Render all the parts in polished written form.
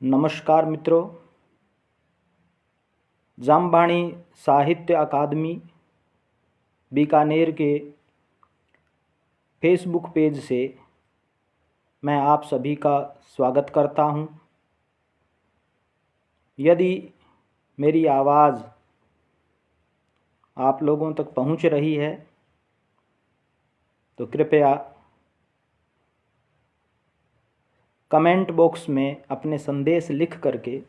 नमस्कार मित्रों। जामबाणी साहित्य अकादमी बीकानेर के फेसबुक पेज से मैं आप सभी का स्वागत करता हूं। यदि मेरी आवाज़ आप लोगों तक पहुंच रही है तो कृपया कमेंट बॉक्स में अपने संदेश लिख करके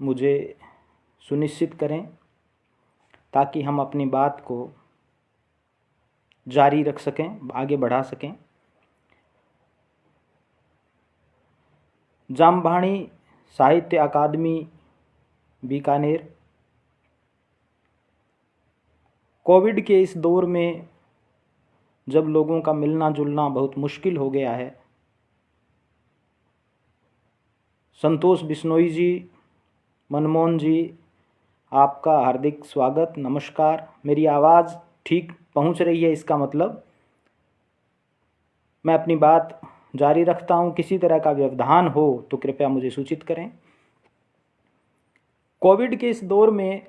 मुझे सुनिश्चित करें ताकि हम अपनी बात को जारी रख सकें, आगे बढ़ा सकें। जामबाणी साहित्य अकादमी बीकानेर कोविड के इस दौर में जब लोगों का मिलना जुलना बहुत मुश्किल हो गया है, संतोष बिश्नोई जी, मनमोहन जी, आपका हार्दिक स्वागत, नमस्कार। मेरी आवाज़ ठीक पहुंच रही है, इसका मतलब मैं अपनी बात जारी रखता हूं। किसी तरह का व्यवधान हो तो कृपया मुझे सूचित करें। कोविड के इस दौर में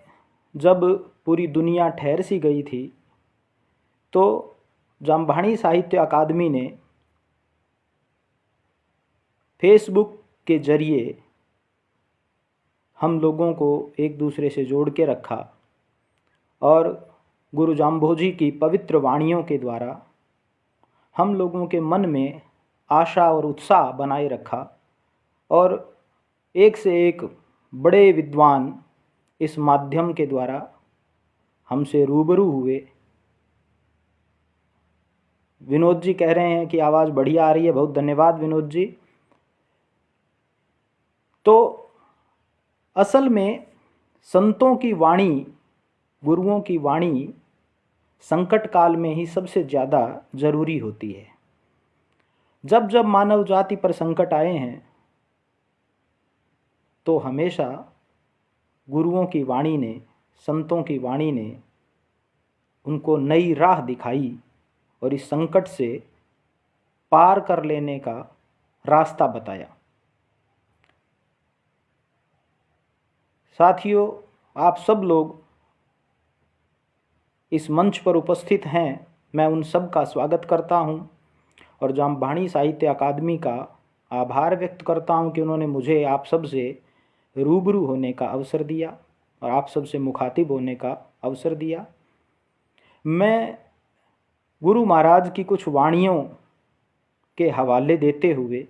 जब पूरी दुनिया ठहर सी गई थी तो जामबाणी साहित्य अकादमी ने फेसबुक के जरिए हम लोगों को एक दूसरे से जोड़ के रखा और गुरु जाम्भोजी की पवित्र वाणियों के द्वारा हम लोगों के मन में आशा और उत्साह बनाए रखा और एक से एक बड़े विद्वान इस माध्यम के द्वारा हमसे रूबरू हुए। विनोद जी कह रहे हैं कि आवाज़ बढ़िया आ रही है, बहुत धन्यवाद विनोद जी। तो असल में संतों की वाणी, गुरुओं की वाणी संकट काल में ही सबसे ज़्यादा ज़रूरी होती है। जब जब मानव जाति पर संकट आए हैं तो हमेशा गुरुओं की वाणी ने, संतों की वाणी ने उनको नई राह दिखाई और इस संकट से पार कर लेने का रास्ता बताया। साथियों, आप सब लोग इस मंच पर उपस्थित हैं, मैं उन सब का स्वागत करता हूं और जामबाणी साहित्य अकादमी का आभार व्यक्त करता हूं कि उन्होंने मुझे आप सब से रूबरू होने का अवसर दिया और आप सब से मुखातिब होने का अवसर दिया। मैं गुरु महाराज की कुछ वाणियों के हवाले देते हुए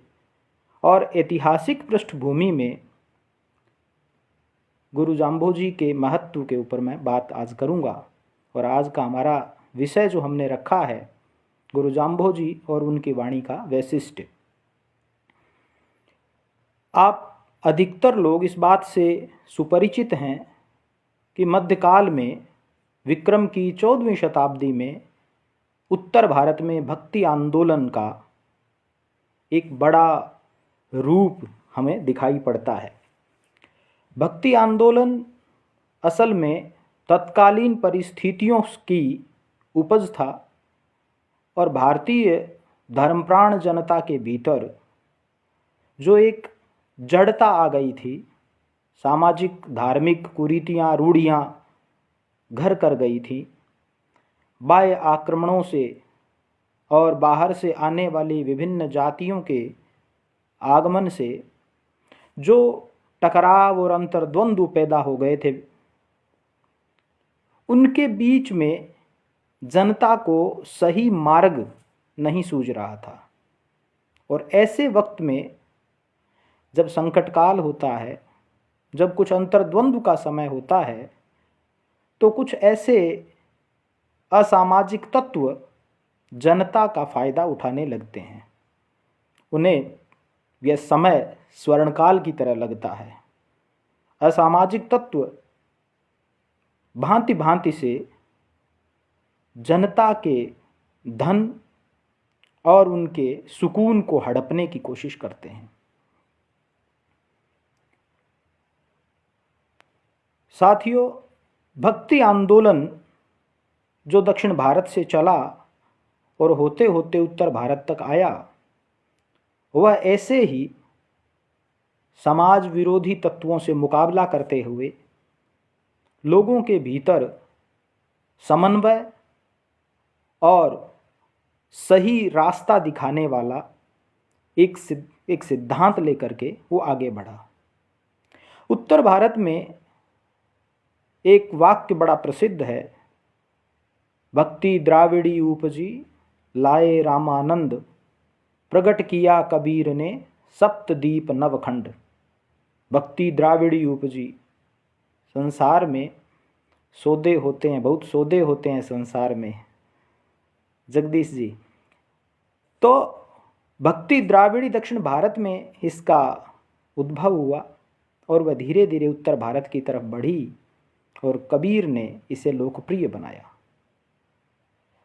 और ऐतिहासिक पृष्ठभूमि में गुरु जाम्भोजी के महत्व के ऊपर मैं बात आज करूंगा। और आज का हमारा विषय जो हमने रखा है, गुरु जाम्भोजी और उनकी वाणी का वैशिष्ट्य। आप अधिकतर लोग इस बात से सुपरिचित हैं कि मध्यकाल में विक्रम की 14वीं शताब्दी में उत्तर भारत में भक्ति आंदोलन का एक बड़ा रूप हमें दिखाई पड़ता है। भक्ति आंदोलन असल में तत्कालीन परिस्थितियों की उपज था और भारतीय धर्मप्राण जनता के भीतर जो एक जड़ता आ गई थी, सामाजिक धार्मिक कुरीतियाँ, रूढ़ियाँ घर कर गई थी। बाह्य आक्रमणों से और बाहर से आने वाली विभिन्न जातियों के आगमन से जो टकराव और अंतर्द्वंद्व पैदा हो गए थे, उनके बीच में जनता को सही मार्ग नहीं सूझ रहा था। और ऐसे वक्त में जब संकट काल होता है, जब कुछ अंतर्द्वंद्व का समय होता है, तो कुछ ऐसे असामाजिक तत्व जनता का फ़ायदा उठाने लगते हैं। उन्हें यह समय स्वर्णकाल की तरह लगता है। असामाजिक तत्व भांति भांति से जनता के धन और उनके सुकून को हड़पने की कोशिश करते हैं। साथियों, भक्ति आंदोलन जो दक्षिण भारत से चला और होते होते उत्तर भारत तक आया, वह ऐसे ही समाज विरोधी तत्वों से मुकाबला करते हुए लोगों के भीतर समन्वय और सही रास्ता दिखाने वाला एक सिद्धांत लेकर के वो आगे बढ़ा। उत्तर भारत में एक वाक्य बड़ा प्रसिद्ध है, भक्ति द्राविड़ी उपजी लाए रामानंद, प्रगट किया कबीर ने सप्तदीप नवखंड। भक्ति द्राविड़ी उपजी, संसार में सौदे होते हैं, बहुत सौदे होते हैं संसार में जगदीश जी। तो भक्ति द्राविड़ी दक्षिण भारत में इसका उद्भव हुआ और वह धीरे धीरे उत्तर भारत की तरफ बढ़ी और कबीर ने इसे लोकप्रिय बनाया।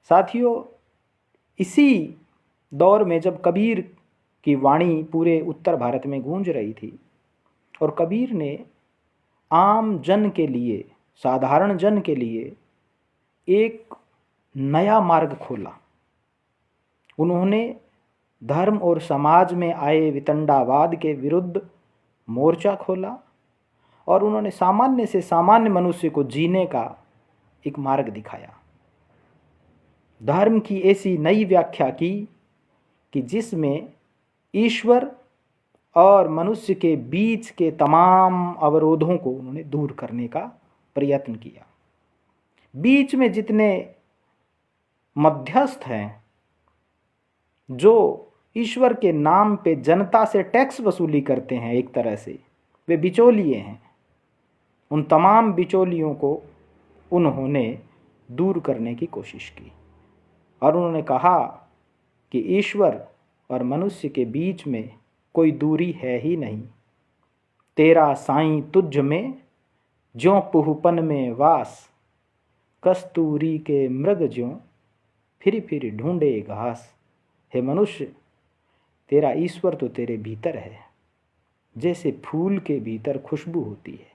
साथियों, इसी दौर में जब कबीर की वाणी पूरे उत्तर भारत में गूंज रही थी और कबीर ने आम जन के लिए, साधारण जन के लिए एक नया मार्ग खोला। उन्होंने धर्म और समाज में आए वितंडावाद के विरुद्ध मोर्चा खोला और उन्होंने सामान्य से सामान्य मनुष्य को जीने का एक मार्ग दिखाया। धर्म की ऐसी नई व्याख्या की कि जिसमें ईश्वर और मनुष्य के बीच के तमाम अवरोधों को उन्होंने दूर करने का प्रयत्न किया। बीच में जितने मध्यस्थ हैं जो ईश्वर के नाम पे जनता से टैक्स वसूली करते हैं, एक तरह से वे बिचौलिए हैं, उन तमाम बिचौलियों को उन्होंने दूर करने की कोशिश की और उन्होंने कहा कि ईश्वर और मनुष्य के बीच में कोई दूरी है ही नहीं। तेरा साईं तुझ में ज्यों पुहपन में वास, कस्तूरी के मृग ज्यों फिर ढूंढे घास। हे मनुष्य, तेरा ईश्वर तो तेरे भीतर है, जैसे फूल के भीतर खुशबू होती है।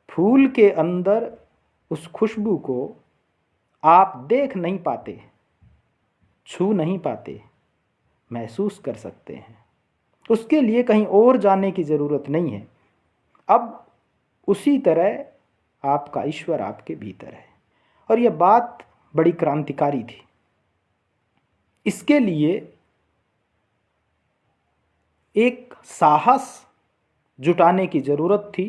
फूल के अंदर उस खुशबू को आप देख नहीं पाते, छू नहीं पाते, महसूस कर सकते हैं। उसके लिए कहीं और जाने की ज़रूरत नहीं है। अब उसी तरह आपका ईश्वर आपके भीतर है। और यह बात बड़ी क्रांतिकारी थी। इसके लिए एक साहस जुटाने की ज़रूरत थी।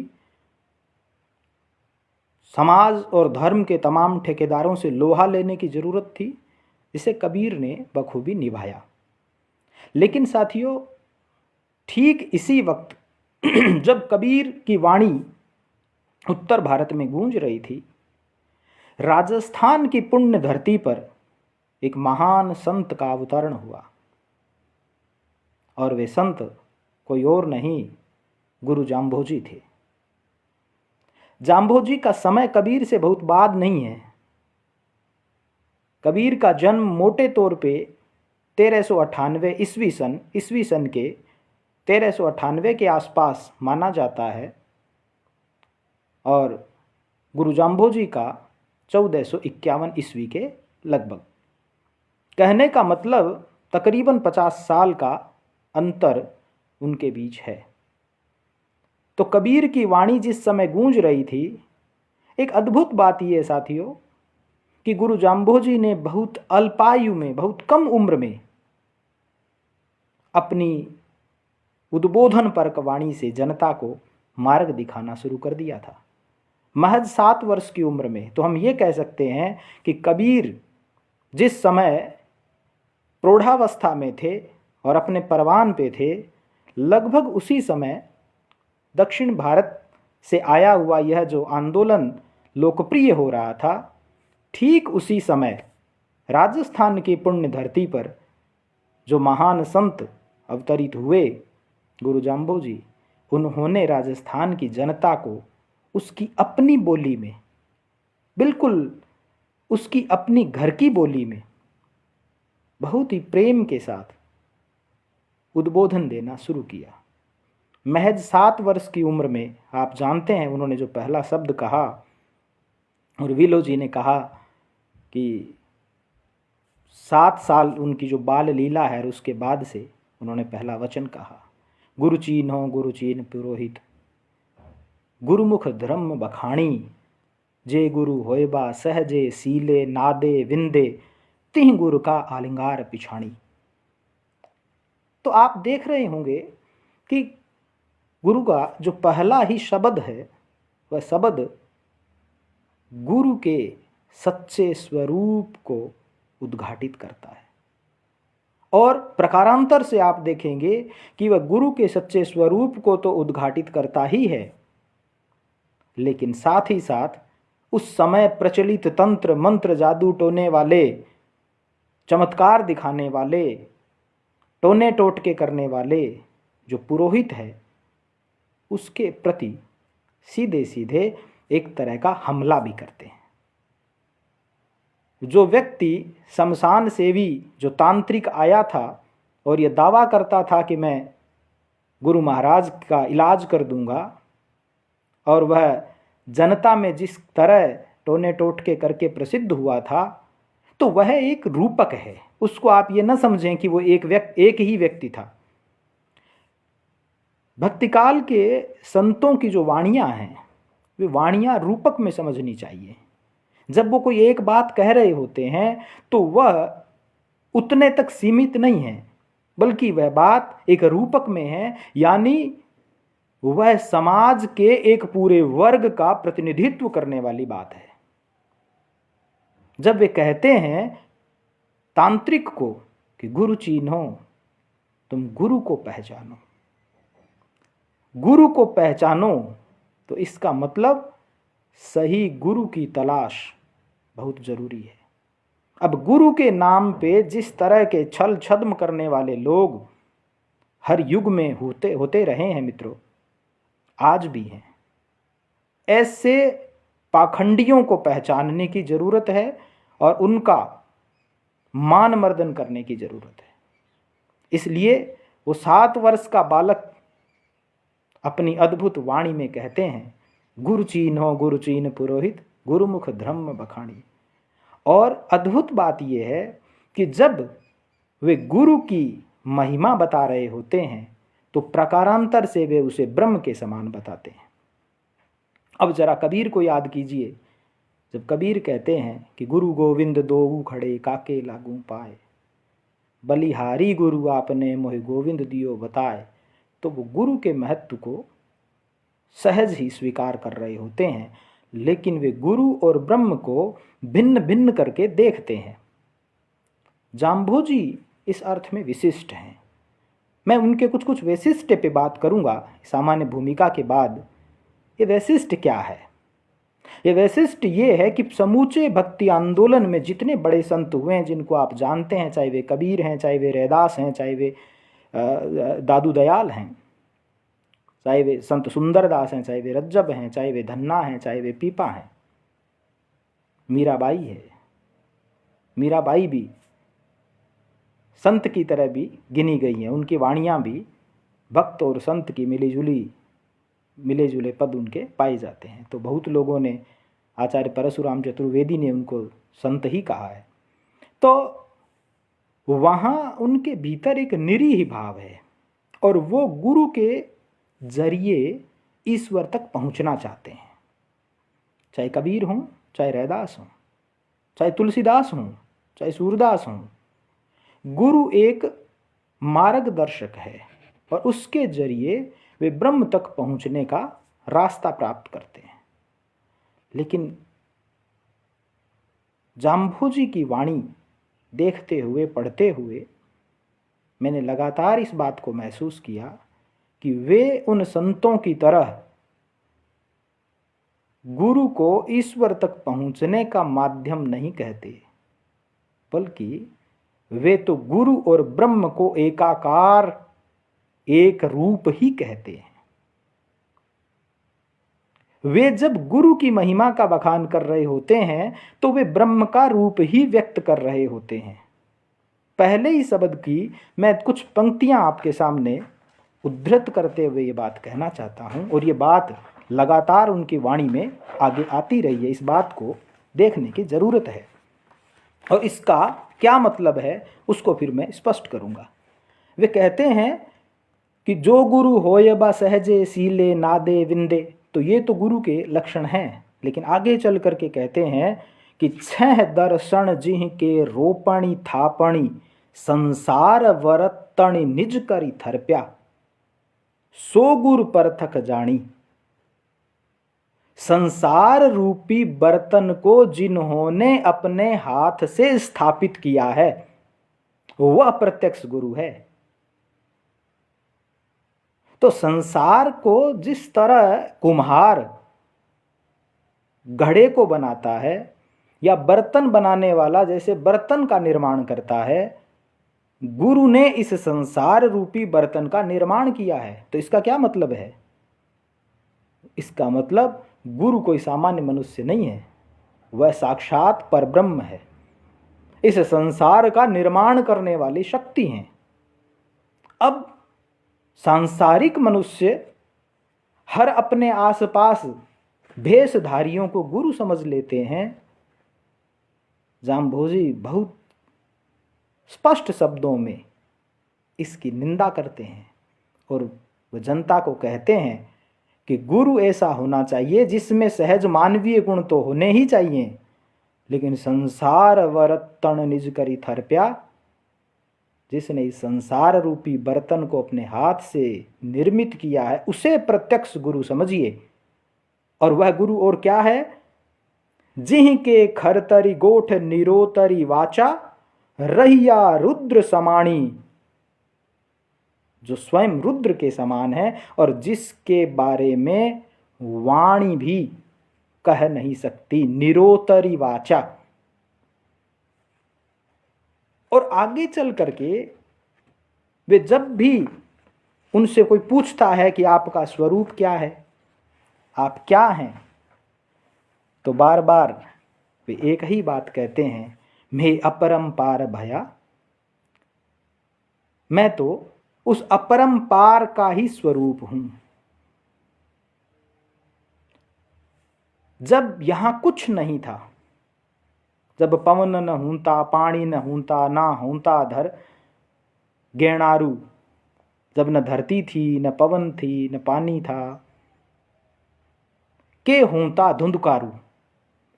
समाज और धर्म के तमाम ठेकेदारों से लोहा लेने की ज़रूरत थी, जिसे कबीर ने बखूबी निभाया। लेकिन साथियों, ठीक इसी वक्त जब कबीर की वाणी उत्तर भारत में गूंज रही थी, राजस्थान की पुण्य धरती पर एक महान संत का अवतरण हुआ। और वे संत कोई और नहीं, गुरु जाम्भोजी थे। जाम्भोजी का समय कबीर से बहुत बाद नहीं है। कबीर का जन्म मोटे तौर पे 1398 ईस्वी सन के 1398 के आसपास माना जाता है और गुरु जाम्भोजी का 1451 ईस्वी के लगभग। कहने का मतलब तकरीबन 50 साल का अंतर उनके बीच है। तो कबीर की वाणी जिस समय गूंज रही थी, एक अद्भुत बात यह साथियों कि गुरु जाम्भोजी ने बहुत अल्पायु में, बहुत कम उम्र में अपनी उद्बोधन परक वाणी से जनता को मार्ग दिखाना शुरू कर दिया था। महज 7 वर्ष की उम्र में। तो हम ये कह सकते हैं कि कबीर जिस समय प्रौढ़ावस्था में थे और अपने परवान पे थे, लगभग उसी समय दक्षिण भारत से आया हुआ यह जो आंदोलन लोकप्रिय हो रहा था, ठीक उसी समय राजस्थान की पुण्य धरती पर जो महान संत अवतरित हुए, गुरु जाम्भोजी, उन्होंने राजस्थान की जनता को उसकी अपनी बोली में, बिल्कुल उसकी अपनी घर की बोली में बहुत ही प्रेम के साथ उद्बोधन देना शुरू किया। महज 7 वर्ष की उम्र में आप जानते हैं उन्होंने जो पहला शब्द कहा, और विलो जी ने कहा कि 7 साल उनकी जो बाल लीला है उसके बाद से उन्होंने पहला वचन कहा। गुरु चीन्हो गुरु चीन पुरोहित, गुरुमुख धर्म बखाणी, जे गुरु होयबा सहजे सीले नादे विंदे, तिह गुरु का आलिंगार पिछाणी। तो आप देख रहे होंगे कि गुरु का जो पहला ही शब्द है वह शब्द गुरु के सच्चे स्वरूप को उद्घाटित करता है। और प्रकारांतर से आप देखेंगे कि वह गुरु के सच्चे स्वरूप को तो उद्घाटित करता ही है, लेकिन साथ ही साथ उस समय प्रचलित तंत्र मंत्र जादू टोने वाले, चमत्कार दिखाने वाले, टोने टोटके करने वाले जो पुरोहित है उसके प्रति सीधे सीधे एक तरह का हमला भी करते हैं। जो व्यक्ति शमशान सेवी, जो तांत्रिक आया था और यह दावा करता था कि मैं गुरु महाराज का इलाज कर दूंगा, और वह जनता में जिस तरह टोने टोटके करके प्रसिद्ध हुआ था, तो वह एक रूपक है। उसको आप ये न समझें कि वो एक ही व्यक्ति था। भक्तिकाल के संतों की जो वाणियाँ हैं वे वाणियाँ रूपक में समझनी चाहिए। जब वो कोई एक बात कह रहे होते हैं तो वह उतने तक सीमित नहीं है, बल्कि वह बात एक रूपक में है, यानी वह समाज के एक पूरे वर्ग का प्रतिनिधित्व करने वाली बात है। जब वे कहते हैं तांत्रिक को कि गुरु चिन्हो, तुम गुरु को पहचानो, गुरु को पहचानो, तो इसका मतलब सही गुरु की तलाश बहुत जरूरी है। अब गुरु के नाम पे जिस तरह के छल छद्म करने वाले लोग हर युग में होते रहे हैं मित्रों, आज भी हैं, ऐसे पाखंडियों को पहचानने की जरूरत है और उनका मान मर्दन करने की जरूरत है। इसलिए वो 7 वर्ष का बालक अपनी अद्भुत वाणी में कहते हैं, गुरु चीन्हो गुरु चीन पुरोहित, गुरुमुख धर्म बखानी। और अद्भुत बात यह है कि जब वे गुरु की महिमा बता रहे होते हैं तो प्रकारांतर से वे उसे ब्रह्म के समान बताते हैं। अब जरा कबीर को याद कीजिए, जब कबीर कहते हैं कि गुरु गोविंद दोऊ खड़े काके लागू पाए, बलिहारी गुरु आपने मोहि गोविंद दियो बताए, तो वो गुरु के महत्व को सहज ही स्वीकार कर रहे होते हैं, लेकिन वे गुरु और ब्रह्म को भिन्न भिन्न करके देखते हैं। जाम्भोजी इस अर्थ में विशिष्ट हैं। मैं उनके कुछ कुछ वैशिष्ट्य पे बात करूंगा सामान्य भूमिका के बाद। ये वैशिष्ट्य क्या है? ये वैशिष्ट्य ये है कि समूचे भक्ति आंदोलन में जितने बड़े संत हुए हैं जिनको आप जानते हैं, चाहे वे कबीर हैं, चाहे वे रैदास हैं, चाहे वे दादू दयाल हैं, चाहे वे संत सुंदरदास हैं, चाहे वे रज्जब हैं, चाहे वे धन्ना हैं, चाहे वे पीपा हैं, मीराबाई है, मीराबाई भी संत की तरह भी गिनी गई हैं। उनकी वाणियाँ भी भक्त और संत की मिले जुले पद उनके पाए जाते हैं। तो बहुत लोगों ने, आचार्य परशुराम चतुर्वेदी ने उनको संत ही कहा है। तो वहाँ उनके भीतर एक निरीह भाव है और वो गुरु के जरिए ईश्वर तक पहुँचना चाहते हैं। चाहे कबीर हों, चाहे रैदास हों, चाहे तुलसीदास हों, चाहे सूरदास हों, गुरु एक मार्गदर्शक है और उसके जरिए वे ब्रह्म तक पहुंचने का रास्ता प्राप्त करते हैं। लेकिन जाम्भोजी की वाणी देखते हुए, पढ़ते हुए मैंने लगातार इस बात को महसूस किया कि वे उन संतों की तरह गुरु को ईश्वर तक पहुंचने का माध्यम नहीं कहते, बल्कि वे तो गुरु और ब्रह्म को एकाकार, एक रूप ही कहते हैं। वे जब गुरु की महिमा का बखान कर रहे होते हैं तो वे ब्रह्म का रूप ही व्यक्त कर रहे होते हैं। पहले ही शब्द की मैं कुछ पंक्तियां आपके सामने उद्धृत करते हुए ये बात कहना चाहता हूं, और ये बात लगातार उनकी वाणी में आगे आती रही है। इस बात को देखने की जरूरत है और इसका क्या मतलब है उसको फिर मैं स्पष्ट करूंगा। वे कहते हैं कि जो गुरु होय बा सहजे सीले नादे विंदे, तो ये तो गुरु के लक्षण हैं। लेकिन आगे चल करके कहते हैं कि छह दर्शन जिह के रोपणी थापणी संसार वरतणि निज करी थरप्या सो गुर परथक जानी। संसार रूपी बर्तन को जिन्होंने अपने हाथ से स्थापित किया है वह प्रत्यक्ष गुरु है। तो संसार को जिस तरह कुम्हार घड़े को बनाता है या बर्तन बनाने वाला जैसे बर्तन का निर्माण करता है, गुरु ने इस संसार रूपी बर्तन का निर्माण किया है। तो इसका क्या मतलब है? इसका मतलब गुरु कोई सामान्य मनुष्य नहीं है, वह साक्षात परब्रह्म है, इस संसार का निर्माण करने वाली शक्ति हैं। अब सांसारिक मनुष्य हर अपने आसपास भेषधारियों को गुरु समझ लेते हैं। जाम्भोजी बहुत स्पष्ट शब्दों में इसकी निंदा करते हैं और वह जनता को कहते हैं कि गुरु ऐसा होना चाहिए जिसमें सहज मानवीय गुण तो होने ही चाहिए, लेकिन संसार वरतण निज करी थरप्या, जिसने इस संसार रूपी बर्तन को अपने हाथ से निर्मित किया है उसे प्रत्यक्ष गुरु समझिए। और वह गुरु और क्या है? जिह के खरतरी गोठ निरोतरी वाचा रहिया रुद्र समाणी, जो स्वयं रुद्र के समान है और जिसके बारे में वाणी भी कह नहीं सकती, निरोतरी वाचा। और आगे चल करके वे जब भी उनसे कोई पूछता है कि आपका स्वरूप क्या है, आप क्या हैं, तो बार बार वे एक ही बात कहते हैं, मैं अपरंपार भया, मैं तो उस अपरंपार का ही स्वरूप हूं। जब यहां कुछ नहीं था, जब पवन न हूंता, पानी न हूंता, ना हूंता धर गेणारू, जब न धरती थी, न पवन थी, न पानी था, के हूंता धुंधकारू,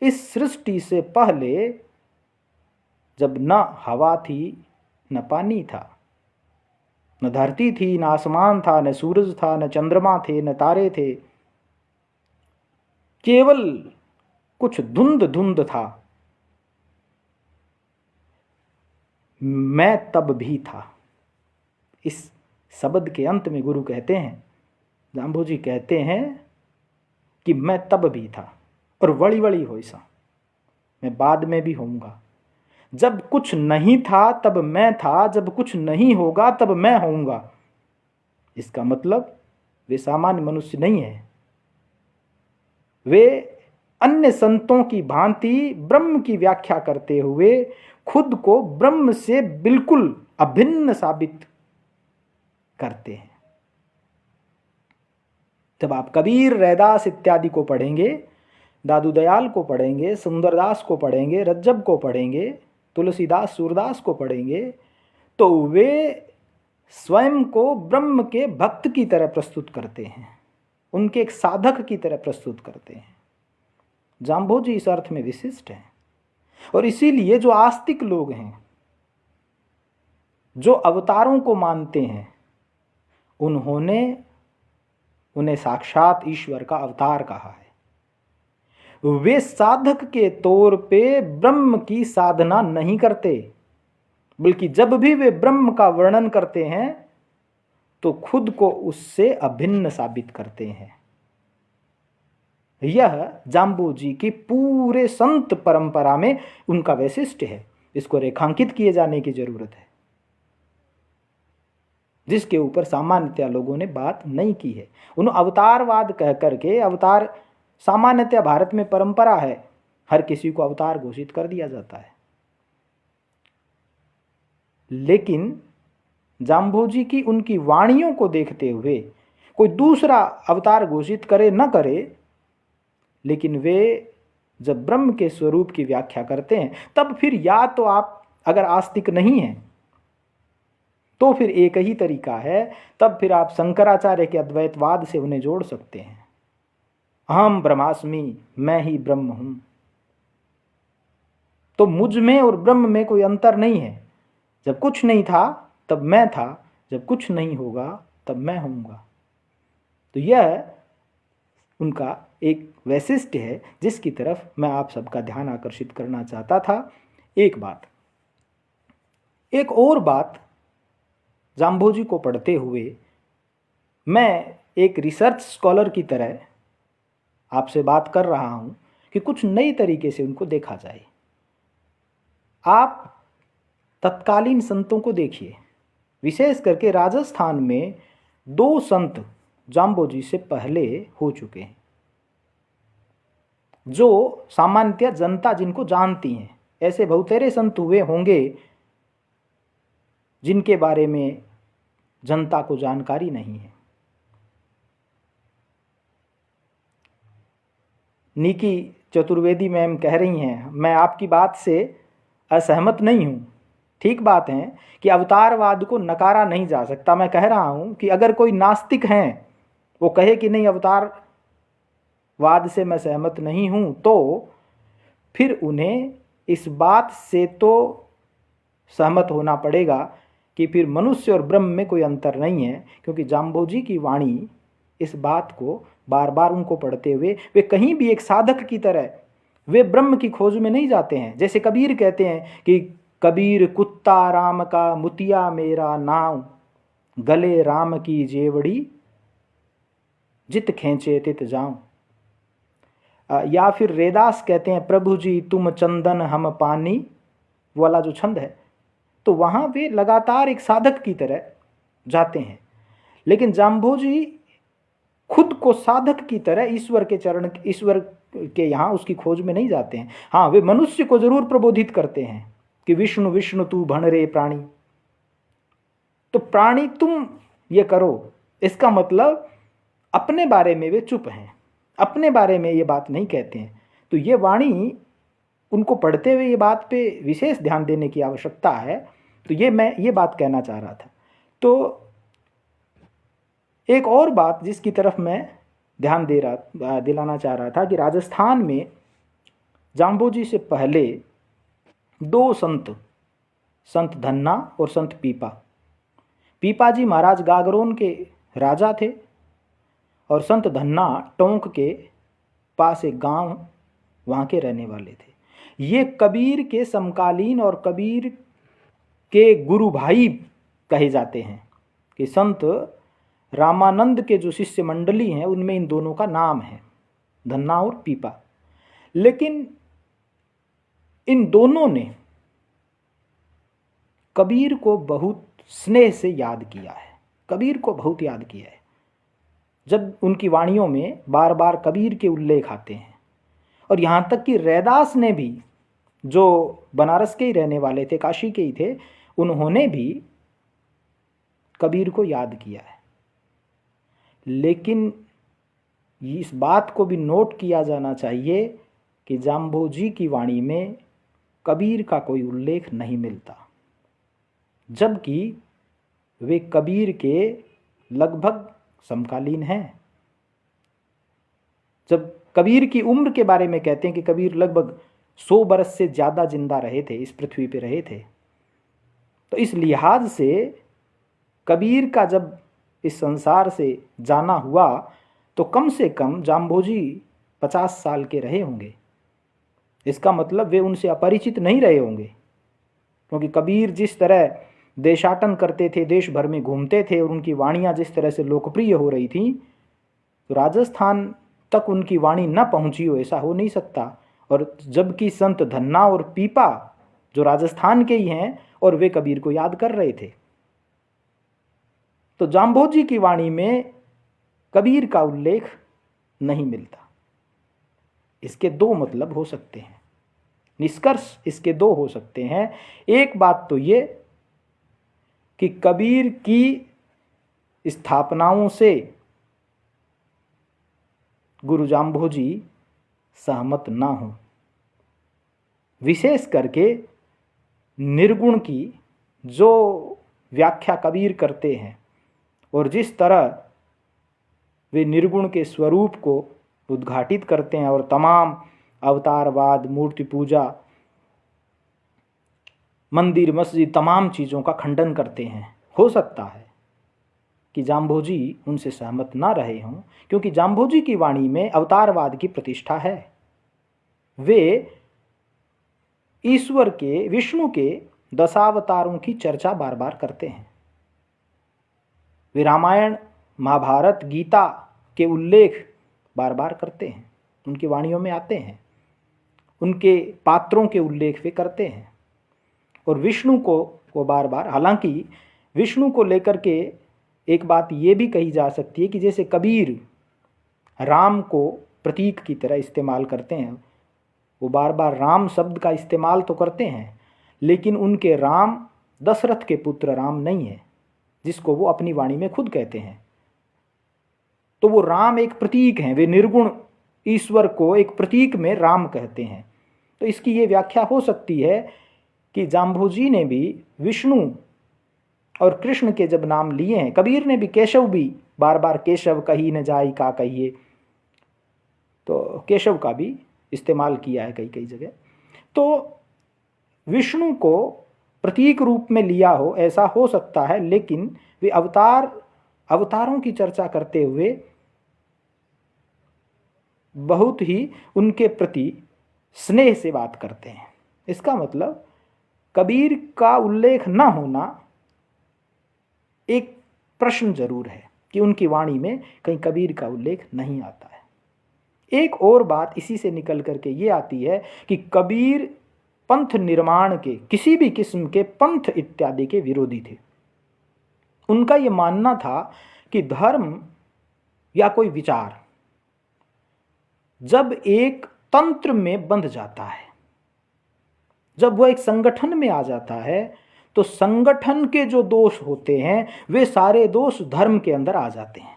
इस सृष्टि से पहले जब न हवा थी न पानी था, न धरती थी, न आसमान था, न सूरज था, न चंद्रमा थे, न तारे थे, केवल कुछ धुंध धुंध था, मैं तब भी था। इस शब्द के अंत में गुरु कहते हैं, जाम्भोजी कहते हैं कि मैं तब भी था और वड़ी वड़ी होइसा, मैं बाद में भी होऊंगा। जब कुछ नहीं था तब मैं था, जब कुछ नहीं होगा तब मैं होऊंगा। इसका मतलब वे सामान्य मनुष्य नहीं है, वे अन्य संतों की भांति ब्रह्म की व्याख्या करते हुए खुद को ब्रह्म से बिल्कुल अभिन्न साबित करते हैं। जब आप कबीर, रैदास इत्यादि को पढ़ेंगे, दादू दयाल को पढ़ेंगे, सुंदरदास को पढ़ेंगे, रज्जब को पढ़ेंगे, तुलसीदास, सूरदास को पढ़ेंगे, तो वे स्वयं को ब्रह्म के भक्त की तरह प्रस्तुत करते हैं, उनके एक साधक की तरह प्रस्तुत करते हैं। जाम्भोजी इस अर्थ में विशिष्ट हैं। और इसीलिए जो आस्तिक लोग हैं, जो अवतारों को मानते हैं, उन्होंने उन्हें साक्षात ईश्वर का अवतार कहा है। वे साधक के तौर पे ब्रह्म की साधना नहीं करते, बल्कि जब भी वे ब्रह्म का वर्णन करते हैं तो खुद को उससे अभिन्न साबित करते हैं। यह जाम्बोजी की पूरे संत परंपरा में उनका वैशिष्ट्य है। इसको रेखांकित किए जाने की जरूरत है, जिसके ऊपर सामान्यतया लोगों ने बात नहीं की है। उन्होंने अवतारवाद कह करके, अवतार सामान्यतया भारत में परंपरा है, हर किसी को अवतार घोषित कर दिया जाता है। लेकिन जाम्भोजी की उनकी वाणियों को देखते हुए कोई दूसरा अवतार घोषित करे न करे, लेकिन वे जब ब्रह्म के स्वरूप की व्याख्या करते हैं, तब फिर या तो आप अगर आस्तिक नहीं हैं तो फिर एक ही तरीका है, तब फिर आप शंकराचार्य के अद्वैतवाद से उन्हें जोड़ सकते हैं। अहम ब्रह्मास्मि, मैं ही ब्रह्म हूं। तो मुझ में और ब्रह्म में कोई अंतर नहीं है। जब कुछ नहीं था तब मैं था, जब कुछ नहीं होगा तब मैं होऊंगा। तो यह उनका एक वैशिष्ट्य है जिसकी तरफ मैं आप सबका ध्यान आकर्षित करना चाहता था। एक और बात जाम्भोजी को पढ़ते हुए मैं एक रिसर्च स्कॉलर की तरह आपसे बात कर रहा हूं कि कुछ नई तरीके से उनको देखा जाए। आप तत्कालीन संतों को देखिए, विशेष करके राजस्थान में 2 संत जाम्भोजी से पहले हो चुके हैं, जो सामान्यतः जनता जिनको जानती है। ऐसे बहुतेरे संत हुए होंगे जिनके बारे में जनता को जानकारी नहीं है। निकी चतुर्वेदी मैम कह रही हैं, मैं आपकी बात से असहमत नहीं हूँ। ठीक बात है कि अवतारवाद को नकारा नहीं जा सकता। मैं कह रहा हूँ कि अगर कोई नास्तिक हैं, वो कहे कि नहीं अवतारवाद से मैं सहमत नहीं हूँ, तो फिर उन्हें इस बात से तो सहमत होना पड़ेगा कि फिर मनुष्य और ब्रह्म में कोई अंतर नहीं है, क्योंकि जाम्भोजी की वाणी इस बात को बार बार उनको पढ़ते हुए वे कहीं भी एक साधक की तरह वे ब्रह्म की खोज में नहीं जाते हैं। जैसे कबीर कहते हैं कि कबीर कुत्ता राम का मुतिया मेरा नाम, गले राम की जेवड़ी जित खींचे तित जाऊं। या फिर रेदास कहते हैं प्रभु जी तुम चंदन हम पानी, वाला जो छंद है, तो वहाँ वे लगातार एक साधक की तरह जाते हैं। लेकिन जाम्भोजी खुद को साधक की तरह ईश्वर के यहाँ उसकी खोज में नहीं जाते हैं। हाँ, वे मनुष्य को जरूर प्रबोधित करते हैं कि विष्णु विष्णु तू भण रे प्राणी। तो प्राणी तुम ये करो, इसका मतलब अपने बारे में वे चुप हैं, अपने बारे में ये बात नहीं कहते हैं। तो ये वाणी उनको पढ़ते हुए ये बात पे विशेष ध्यान देने की आवश्यकता है। तो मैं ये बात कहना चाह रहा था। तो एक और बात जिसकी तरफ मैं ध्यान दिलाना चाह रहा था कि राजस्थान में जाम्भोजी से पहले 2 संत धन्ना और संत पीपा जी महाराज गागरोन के राजा थे, और संत धन्ना टोंक के पास एक गांव वहाँ के रहने वाले थे। ये कबीर के समकालीन और कबीर के गुरु भाई कहे जाते हैं कि संत रामानंद के जो शिष्य मंडली हैं उनमें इन दोनों का नाम है, धन्ना और पीपा। लेकिन इन दोनों ने कबीर को बहुत स्नेह से याद किया है, कबीर को बहुत याद किया है। जब उनकी वाणियों में बार बार कबीर के उल्लेख आते हैं, और यहाँ तक कि रैदास ने भी, जो बनारस के ही रहने वाले थे, काशी के ही थे, उन्होंने भी कबीर को याद किया है। लेकिन इस बात को भी नोट किया जाना चाहिए कि जाम्भोजी की वाणी में कबीर का कोई उल्लेख नहीं मिलता, जबकि वे कबीर के लगभग समकालीन हैं। जब कबीर की उम्र के बारे में कहते हैं कि कबीर लगभग 100 बरस से ज़्यादा जिंदा रहे थे, इस पृथ्वी पे रहे थे, तो इस लिहाज से कबीर का जब इस संसार से जाना हुआ तो कम से कम जाम्भोजी 50 साल के रहे होंगे। इसका मतलब वे उनसे अपरिचित नहीं रहे होंगे, क्योंकि कबीर जिस तरह देशाटन करते थे, देश भर में घूमते थे, और उनकी वाणियाँ जिस तरह से लोकप्रिय हो रही थीं, तो राजस्थान तक उनकी वाणी न पहुंची हो, ऐसा हो नहीं सकता। और जबकि संत धन्ना और पीपा जो राजस्थान के ही हैं, और वे कबीर को याद कर रहे थे, तो जाम्भोजी की वाणी में कबीर का उल्लेख नहीं मिलता। इसके 2 मतलब हो सकते हैं, निष्कर्ष इसके 2 हो सकते हैं। एक बात तो ये कि कबीर की स्थापनाओं से गुरु जाम्भोजी सहमत ना हो, विशेष करके निर्गुण की जो व्याख्या कबीर करते हैं और जिस तरह वे निर्गुण के स्वरूप को उद्घाटित करते हैं और तमाम अवतारवाद, मूर्ति पूजा, मंदिर मस्जिद, तमाम चीज़ों का खंडन करते हैं, हो सकता है कि जाम्भोजी उनसे सहमत ना रहे हों, क्योंकि जाम्भोजी की वाणी में अवतारवाद की प्रतिष्ठा है। वे ईश्वर के, विष्णु के दशावतारों की चर्चा बार बार करते हैं। वे रामायण, महाभारत, गीता के उल्लेख बार बार करते हैं, उनकी वाणियों में आते हैं। उनके पात्रों के उल्लेख वे करते हैं और विष्णु को बार बार, हालांकि विष्णु को लेकर के एक बात ये भी कही जा सकती है कि जैसे कबीर राम को प्रतीक की तरह इस्तेमाल करते हैं, वो बार बार राम शब्द का इस्तेमाल तो करते हैं, लेकिन उनके राम दशरथ के पुत्र राम नहीं है, जिसको वो अपनी वाणी में खुद कहते हैं। तो वो राम एक प्रतीक हैं, वे निर्गुण ईश्वर को एक प्रतीक में राम कहते हैं। तो इसकी ये व्याख्या हो सकती है कि जाम्भोजी ने भी विष्णु और कृष्ण के जब नाम लिए हैं, कबीर ने भी केशव भी बार बार केशव कही न जाई का कहिए, तो केशव का भी इस्तेमाल किया है कई कई जगह। तो विष्णु को प्रतीक रूप में लिया हो, ऐसा हो सकता है, लेकिन वे अवतारों की चर्चा करते हुए बहुत ही उनके प्रति स्नेह से बात करते हैं। इसका मतलब कबीर का उल्लेख न होना एक प्रश्न जरूर है कि उनकी वाणी में कहीं कबीर का उल्लेख नहीं आता है। एक और बात इसी से निकल करके ये आती है कि कबीर पंथ निर्माण के, किसी भी किस्म के पंथ इत्यादि के विरोधी थे। उनका ये मानना था कि धर्म या कोई विचार जब एक तंत्र में बंध जाता है, जब वह एक संगठन में आ जाता है, तो संगठन के जो दोष होते हैं वे सारे दोष धर्म के अंदर आ जाते हैं।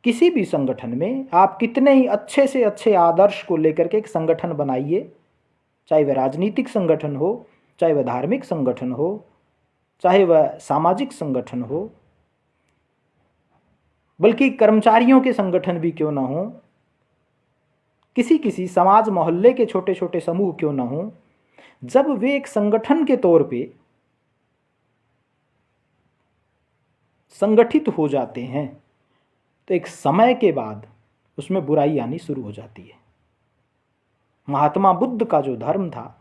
किसी भी संगठन में आप कितने ही अच्छे से अच्छे आदर्श को लेकर के एक संगठन बनाइए, चाहे वह राजनीतिक संगठन हो, चाहे वह धार्मिक संगठन हो, चाहे वह सामाजिक संगठन हो, बल्कि कर्मचारियों के संगठन भी क्यों ना हो, किसी समाज मोहल्ले के छोटे छोटे समूह क्यों ना हो, जब वे एक संगठन के तौर पे संगठित हो जाते हैं तो एक समय के बाद उसमें बुराई आनी शुरू हो जाती है। महात्मा बुद्ध का जो धर्म था,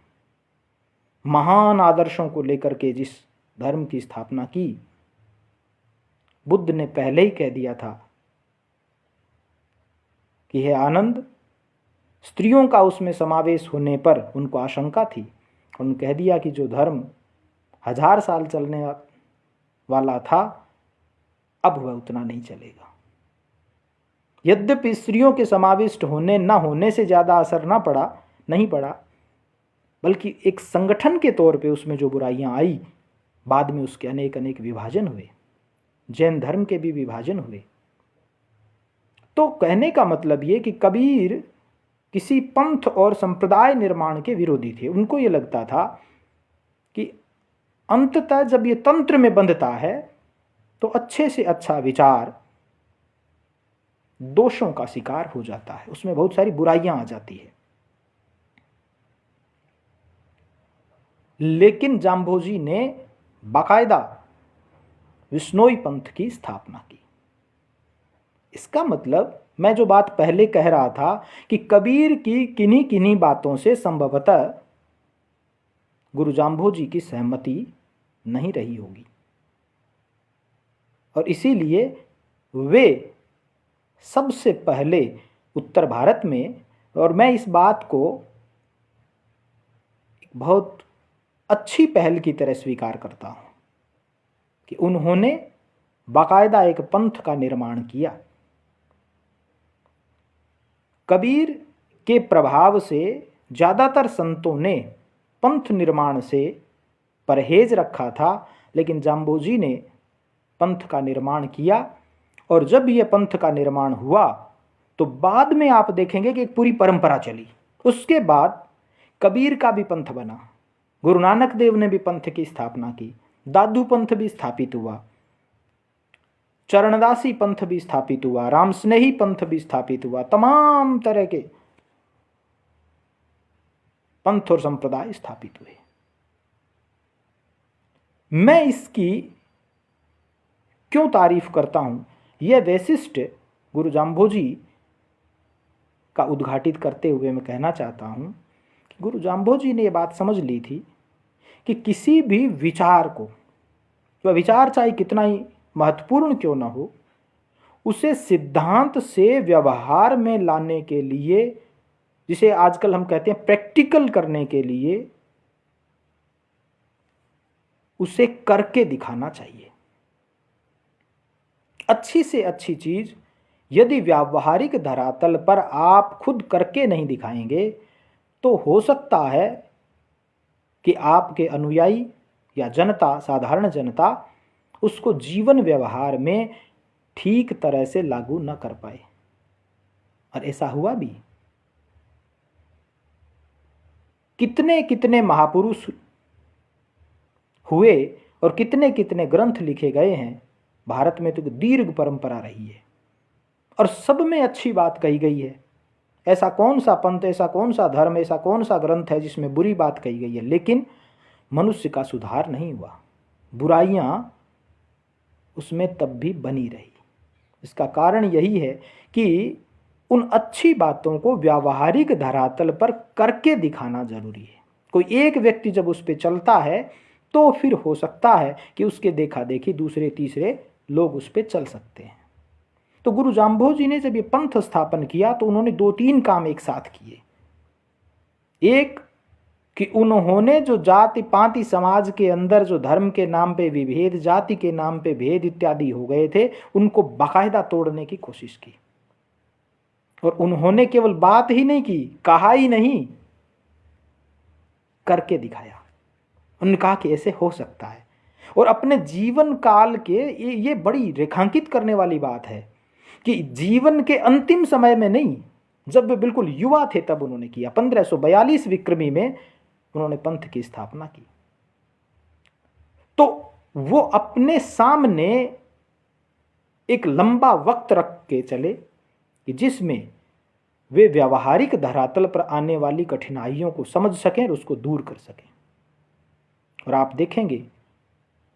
महान आदर्शों को लेकर के जिस धर्म की स्थापना की, बुद्ध ने पहले ही कह दिया था कि हे आनंद, स्त्रियों का उसमें समावेश होने पर उनको आशंका थी। उन्होंने कह दिया कि जो धर्म 1000 साल चलने वाला था, अब वह उतना नहीं चलेगा। यद्यपि स्त्रियों के समाविष्ट होने न होने से ज़्यादा असर नहीं पड़ा, बल्कि एक संगठन के तौर पे उसमें जो बुराइयां आई, बाद में उसके अनेक अनेक विभाजन हुए, जैन धर्म के भी विभाजन हुए। तो कहने का मतलब ये कि कबीर किसी पंथ और संप्रदाय निर्माण के विरोधी थे। उनको ये लगता था कि अंततः जब ये तंत्र में बंधता है तो अच्छे से अच्छा विचार दोषों का शिकार हो जाता है, उसमें बहुत सारी बुराइयां आ जाती है। लेकिन जाम्भोजी ने बाकायदा विश्नोई पंथ की स्थापना की। इसका मतलब मैं जो बात पहले कह रहा था कि कबीर की किन्हीं किन्हीं बातों से संभवतः गुरु जाम्भोजी की सहमति नहीं रही होगी, और इसीलिए वे सबसे पहले उत्तर भारत में, और मैं इस बात को बहुत अच्छी पहल की तरह स्वीकार करता हूँ कि उन्होंने बाकायदा एक पंथ का निर्माण किया। कबीर के प्रभाव से ज़्यादातर संतों ने पंथ निर्माण से परहेज रखा था, लेकिन जाम्भोजी ने पंथ का निर्माण किया। और जब यह पंथ का निर्माण हुआ तो बाद में आप देखेंगे कि एक पूरी परंपरा चली। उसके बाद कबीर का भी पंथ बना, गुरु नानक देव ने भी पंथ की स्थापना की, दादू पंथ भी स्थापित हुआ, चरणदासी पंथ भी स्थापित हुआ, रामस्नेही पंथ भी स्थापित हुआ, तमाम तरह के पंथ और संप्रदाय स्थापित हुए। मैं इसकी क्यों तारीफ करता हूं? यह वैशिष्ट गुरु जाम्भोजी का उद्घाटित करते हुए मैं कहना चाहता हूं कि गुरु जाम्भोजी ने यह बात समझ ली थी कि किसी भी विचार को, वह विचार चाहे कितना ही महत्वपूर्ण क्यों न हो, उसे सिद्धांत से व्यवहार में लाने के लिए, जिसे आजकल हम कहते हैं प्रैक्टिकल करने के लिए, उसे करके दिखाना चाहिए। अच्छी से अच्छी चीज यदि व्यावहारिक धरातल पर आप खुद करके नहीं दिखाएंगे तो हो सकता है कि आपके अनुयायी या जनता, साधारण जनता, उसको जीवन व्यवहार में ठीक तरह से लागू न कर पाए। और ऐसा हुआ भी। कितने कितने महापुरुष हुए और कितने कितने ग्रंथ लिखे गए हैं। भारत में तो दीर्घ परंपरा रही है और सब में अच्छी बात कही गई है। ऐसा कौन सा पंथ, ऐसा कौन सा धर्म, ऐसा कौन सा ग्रंथ है जिसमें बुरी बात कही गई है? लेकिन मनुष्य का सुधार नहीं हुआ, बुराइयां उसमें तब भी बनी रही। इसका कारण यही है कि उन अच्छी बातों को व्यावहारिक धरातल पर करके दिखाना जरूरी है। कोई एक व्यक्ति जब उस पर चलता है तो फिर हो सकता है कि उसके देखा देखी दूसरे तीसरे लोग उस पर चल सकते हैं। तो गुरु जाम्भोजी ने जब ये पंथ स्थापन किया तो उन्होंने 2-3 काम एक साथ किए। एक कि उन्होंने जो जाति पाति समाज के अंदर जो धर्म के नाम पे विभेद, जाति के नाम पे भेद इत्यादि हो गए थे, उनको बाकायदा तोड़ने की कोशिश की। और उन्होंने केवल बात ही नहीं की, कहा ही नहीं, करके दिखाया। उन्होंने कहा कि ऐसे हो सकता है। और अपने जीवन काल के ये बड़ी रेखांकित करने वाली बात है कि जीवन के अंतिम समय में नहीं, जब वे बिल्कुल युवा थे तब उन्होंने किया। 1542 विक्रमी में उन्होंने पंथ की स्थापना की। तो वो अपने सामने एक लंबा वक्त रख के चले कि जिसमें वे व्यावहारिक धरातल पर आने वाली कठिनाइयों को समझ सकें और उसको दूर कर सकें। और आप देखेंगे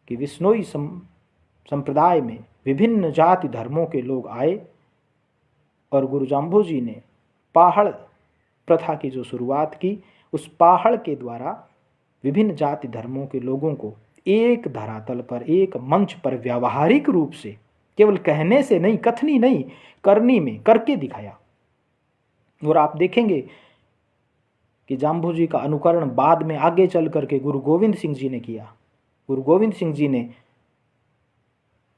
कि विश्नोई संप्रदाय में विभिन्न जाति धर्मों के लोग आए और गुरु जाम्भोजी ने पाहड़ प्रथा की जो शुरुआत की, उस पाहड़ के द्वारा विभिन्न जाति धर्मों के लोगों को एक धरातल पर, एक मंच पर व्यावहारिक रूप से, केवल कहने से नहीं, कथनी नहीं, करनी में करके दिखाया। और आप देखेंगे कि जाम्भोजी का अनुकरण बाद में आगे चल करके गुरु गोविंद सिंह जी ने किया। गुरु गोविंद सिंह जी ने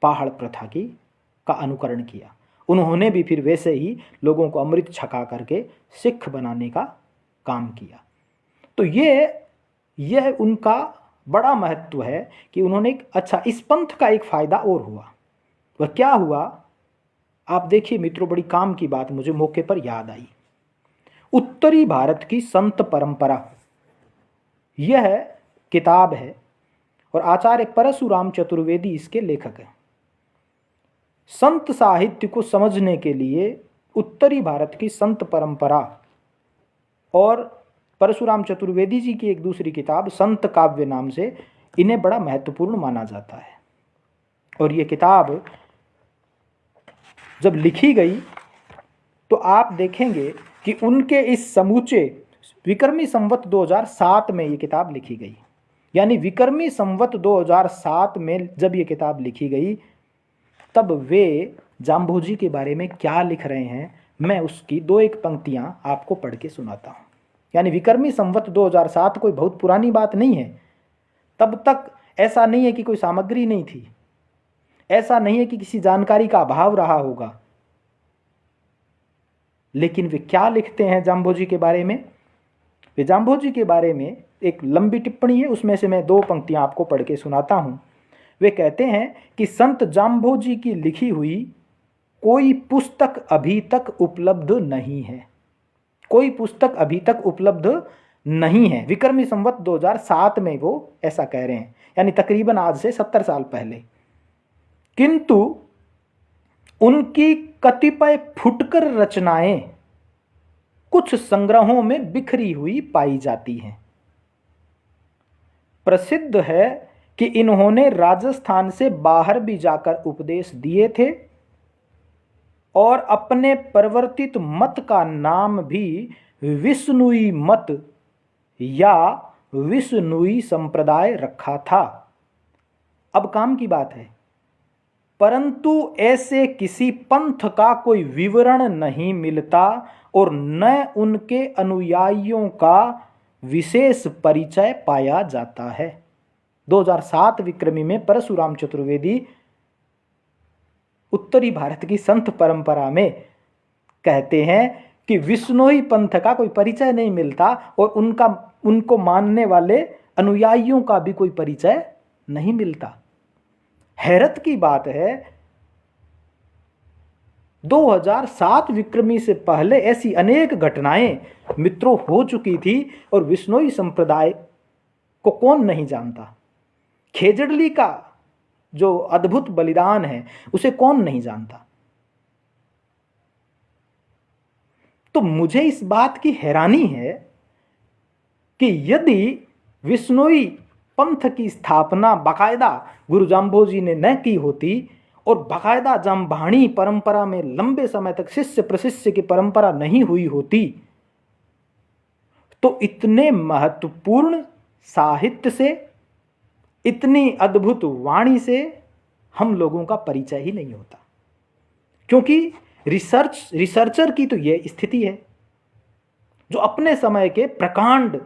पाहड़ प्रथा का अनुकरण किया। उन्होंने भी फिर वैसे ही लोगों को अमृत छका करके सिख बनाने का काम किया। तो यह उनका बड़ा महत्व है कि उन्होंने अच्छा, इस पंथ का एक फायदा और हुआ। वह क्या हुआ? आप देखिए मित्रों, बड़ी काम की बात मुझे मौके पर याद आई। उत्तरी भारत की संत परंपरा, यह किताब है और आचार्य परशुराम चतुर्वेदी इसके लेखक हैं। संत साहित्य को समझने के लिए उत्तरी भारत की संत परंपरा और परशुराम चतुर्वेदी जी की एक दूसरी किताब संत काव्य नाम से, इन्हें बड़ा महत्वपूर्ण माना जाता है। और ये किताब जब लिखी गई तो आप देखेंगे कि उनके इस समूचे विक्रमी संवत 2007 में ये किताब लिखी गई। यानी विक्रमी संवत 2007 में जब ये किताब लिखी गई, तब वे जाम्भोजी के बारे में क्या लिख रहे हैं, मैं उसकी 2-1 पंक्तियां आपको पढ़ के सुनाता हूं। यानी विक्रमी संवत 2007 कोई बहुत पुरानी बात नहीं है। तब तक ऐसा नहीं है कि कोई सामग्री नहीं थी, ऐसा नहीं है कि किसी जानकारी का अभाव रहा होगा। लेकिन वे क्या लिखते हैं जाम्भोजी के बारे में? वे जाम्भोजी के बारे में एक लंबी टिप्पणी है, उसमें से मैं 2 पंक्तियां आपको पढ़ के सुनाता हूं। वे कहते हैं कि संत जाम्भोजी की लिखी हुई कोई पुस्तक अभी तक उपलब्ध नहीं है। कोई पुस्तक अभी तक उपलब्ध नहीं है। विक्रमी संवत 2007 में वो ऐसा कह रहे हैं, यानी तकरीबन आज से 70 साल पहले। किंतु उनकी कतिपय फुटकर रचनाएं कुछ संग्रहों में बिखरी हुई पाई जाती हैं। प्रसिद्ध है कि इन्होंने राजस्थान से बाहर भी जाकर उपदेश दिए थे और अपने परिवर्तित मत का नाम भी विष्णुई मत या विष्णुई संप्रदाय रखा था। अब काम की बात है, परंतु ऐसे किसी पंथ का कोई विवरण नहीं मिलता और न उनके अनुयायियों का विशेष परिचय पाया जाता है। 2007 विक्रमी में परशुराम चतुर्वेदी उत्तरी भारत की संत परंपरा में कहते हैं कि विष्णोई पंथ का कोई परिचय नहीं मिलता और उनको मानने वाले अनुयायियों का भी कोई परिचय नहीं मिलता। हैरत की बात है, 2007 विक्रमी से पहले ऐसी अनेक घटनाएं मित्रों हो चुकी थी और विष्णोई संप्रदाय को कौन नहीं जानता। खेजड़ली का जो अद्भुत बलिदान है उसे कौन नहीं जानता। तो मुझे इस बात की हैरानी है कि यदि विष्णोई पंथ की स्थापना बाकायदा गुरु जाम्बोजी ने न की होती और बाकायदा जामभाणी परंपरा में लंबे समय तक शिष्य प्रशिष्य की परंपरा नहीं हुई होती, तो इतने महत्वपूर्ण साहित्य से, इतनी अद्भुत वाणी से हम लोगों का परिचय ही नहीं होता। क्योंकि रिसर्चर की तो यह स्थिति है, जो अपने समय के प्रकांड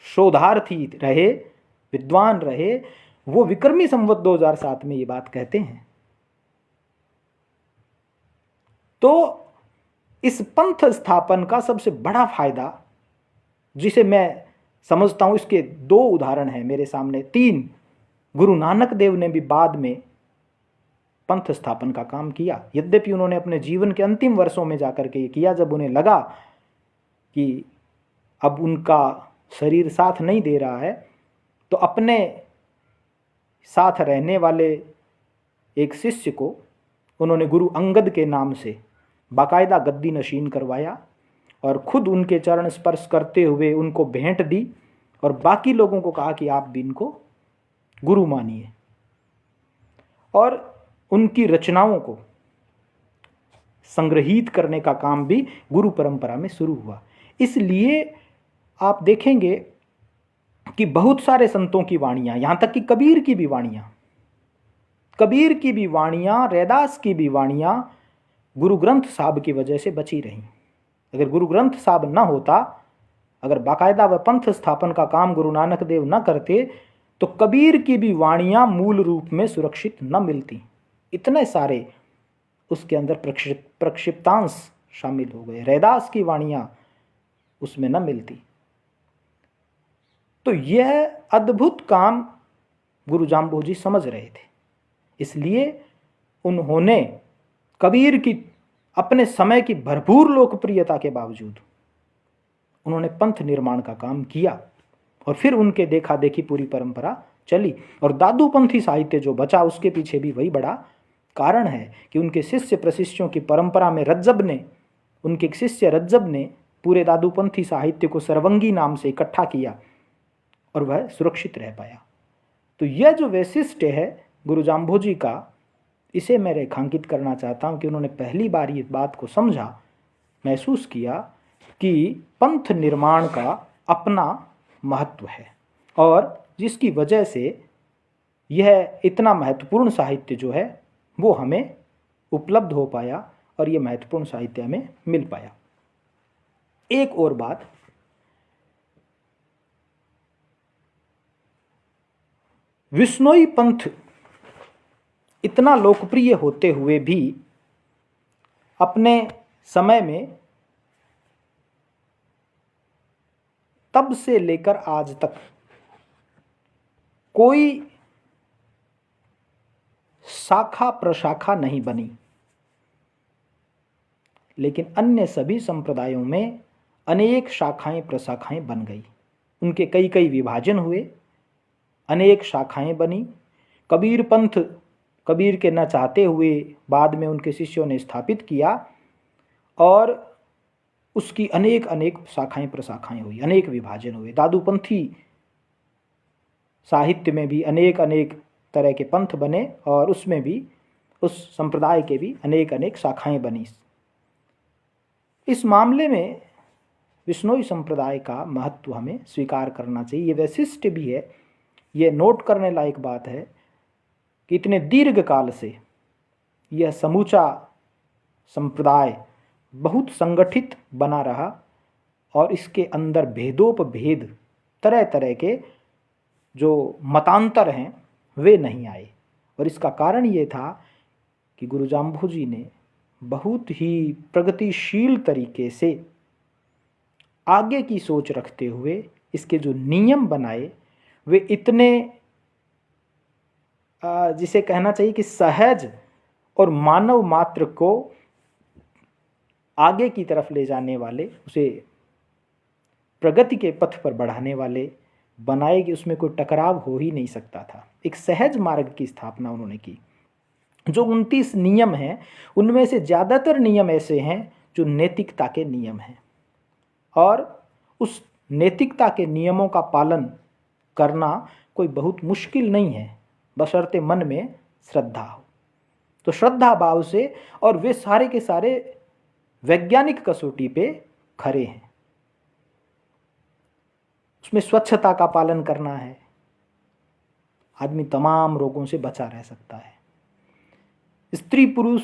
शोधार्थी रहे, विद्वान रहे, वो विक्रमी संवत 2007 में ये बात कहते हैं। तो इस पंथ स्थापन का सबसे बड़ा फायदा, जिसे मैं समझता हूं, इसके दो उदाहरण हैं मेरे सामने, तीन। गुरु नानक देव ने भी बाद में पंथ स्थापन का काम किया, यद्यपि उन्होंने अपने जीवन के अंतिम वर्षों में जाकर के ये किया, जब उन्हें लगा कि अब उनका शरीर साथ नहीं दे रहा है, तो अपने साथ रहने वाले एक शिष्य को उन्होंने गुरु अंगद के नाम से बाकायदा गद्दी नशीन करवाया और खुद उनके चरण स्पर्श करते हुए उनको भेंट दी और बाकी लोगों को कहा कि आप भी इनको गुरु मानिए। और उनकी रचनाओं को संग्रहित करने का काम भी गुरु परंपरा में शुरू हुआ। इसलिए आप देखेंगे कि बहुत सारे संतों की वाणियाँ, यहाँ तक कि कबीर की भी वाणियाँ, रैदास की भी वाणियाँ गुरु ग्रंथ साहब की वजह से बची रहीं। अगर गुरु ग्रंथ साहब न होता, अगर बाकायदा वह पंथ स्थापन का काम गुरु नानक देव न करते, तो कबीर की भी वाणियाँ मूल रूप में सुरक्षित न मिलती। इतने सारे उसके अंदर प्रक्षिप्तांश शामिल हो गए, रैदास की वाणियाँ उसमें न मिलती। तो यह अद्भुत काम गुरु जाम्बोजी समझ रहे थे, इसलिए उन्होंने कबीर की अपने समय की भरपूर लोकप्रियता के बावजूद उन्होंने पंथ निर्माण का काम किया और फिर उनके देखा देखी पूरी परंपरा चली। और दादूपंथी साहित्य जो बचा, उसके पीछे भी वही बड़ा कारण है कि उनके शिष्य प्रशिष्यों की परंपरा में उनके शिष्य रज्जब ने पूरे दादूपंथी साहित्य को सरवंगी नाम से इकट्ठा किया और वह सुरक्षित रह पाया। तो यह जो वैशिष्ट्य है गुरु जाम्बोजी का, इसे मैं रेखांकित करना चाहता हूँ कि उन्होंने पहली बार इस बात को समझा, महसूस किया कि पंथ निर्माण का अपना महत्व है और जिसकी वजह से यह इतना महत्वपूर्ण साहित्य जो है वो हमें उपलब्ध हो पाया और ये महत्वपूर्ण साहित्य हमें मिल पाया। एक और बात, विष्णोई पंथ इतना लोकप्रिय होते हुए भी अपने समय में तब से लेकर आज तक कोई शाखा प्रशाखा नहीं बनी, लेकिन अन्य सभी संप्रदायों में अनेक शाखाएं प्रशाखाएं बन गई। उनके कई कई विभाजन हुए, अनेक शाखाएं बनी। कबीर पंथ कबीर के न चाहते हुए बाद में उनके शिष्यों ने स्थापित किया और उसकी अनेक अनेक शाखाएं प्रशाखाएं हुई, अनेक विभाजन हुए। दादूपंथी साहित्य में भी अनेक अनेक तरह के पंथ बने और उसमें भी उस संप्रदाय के भी अनेक अनेक शाखाएं बनी। इस मामले में विश्नोई संप्रदाय का महत्व हमें स्वीकार करना चाहिए। ये वैशिष्ट भी है, ये नोट करने लायक बात है कि इतने दीर्घ काल से यह समूचा संप्रदाय बहुत संगठित बना रहा और इसके अंदर भेदोपभेद, तरह तरह के जो मतांतर हैं वे नहीं आए। और इसका कारण ये था कि गुरु जाम्भोजी ने बहुत ही प्रगतिशील तरीके से आगे की सोच रखते हुए इसके जो नियम बनाए वे इतने जिसे कहना चाहिए कि सहज और मानव मात्र को आगे की तरफ ले जाने वाले, उसे प्रगति के पथ पर बढ़ाने वाले बनाए कि उसमें कोई टकराव हो ही नहीं सकता था। एक सहज मार्ग की स्थापना उन्होंने की। जो 29 नियम हैं उनमें से ज़्यादातर नियम ऐसे हैं जो नैतिकता के नियम हैं और उस नैतिकता के नियमों का पालन करना कोई बहुत मुश्किल नहीं है, बशर्ते मन में श्रद्धा हो। तो श्रद्धा भाव से, और वे सारे के सारे वैज्ञानिक कसौटी पे खरे हैं। उसमें स्वच्छता का पालन करना है, आदमी तमाम रोगों से बचा रह सकता है। स्त्री पुरुष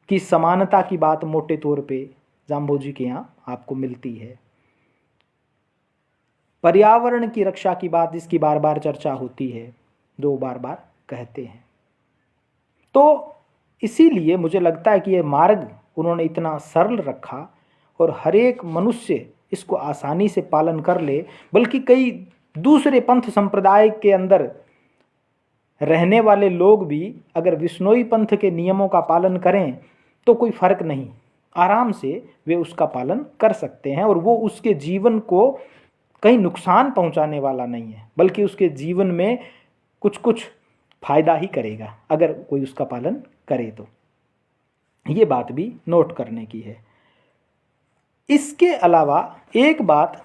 की समानता की बात मोटे तौर पे जाम्भोजी के यहाँ आपको मिलती है। पर्यावरण की रक्षा की बात जिसकी बार बार चर्चा होती है, दो बार बार कहते हैं। तो इसीलिए मुझे लगता है कि यह मार्ग उन्होंने इतना सरल रखा और हर एक मनुष्य इसको आसानी से पालन कर ले, बल्कि कई दूसरे पंथ संप्रदाय के अंदर रहने वाले लोग भी अगर विश्नोई पंथ के नियमों का पालन करें तो कोई फर्क नहीं, आराम से वे उसका पालन कर सकते हैं और वो उसके जीवन को कहीं नुकसान पहुंचाने वाला नहीं है, बल्कि उसके जीवन में कुछ कुछ फायदा ही करेगा अगर कोई उसका पालन करे। तो ये बात भी नोट करने की है। इसके अलावा एक बात,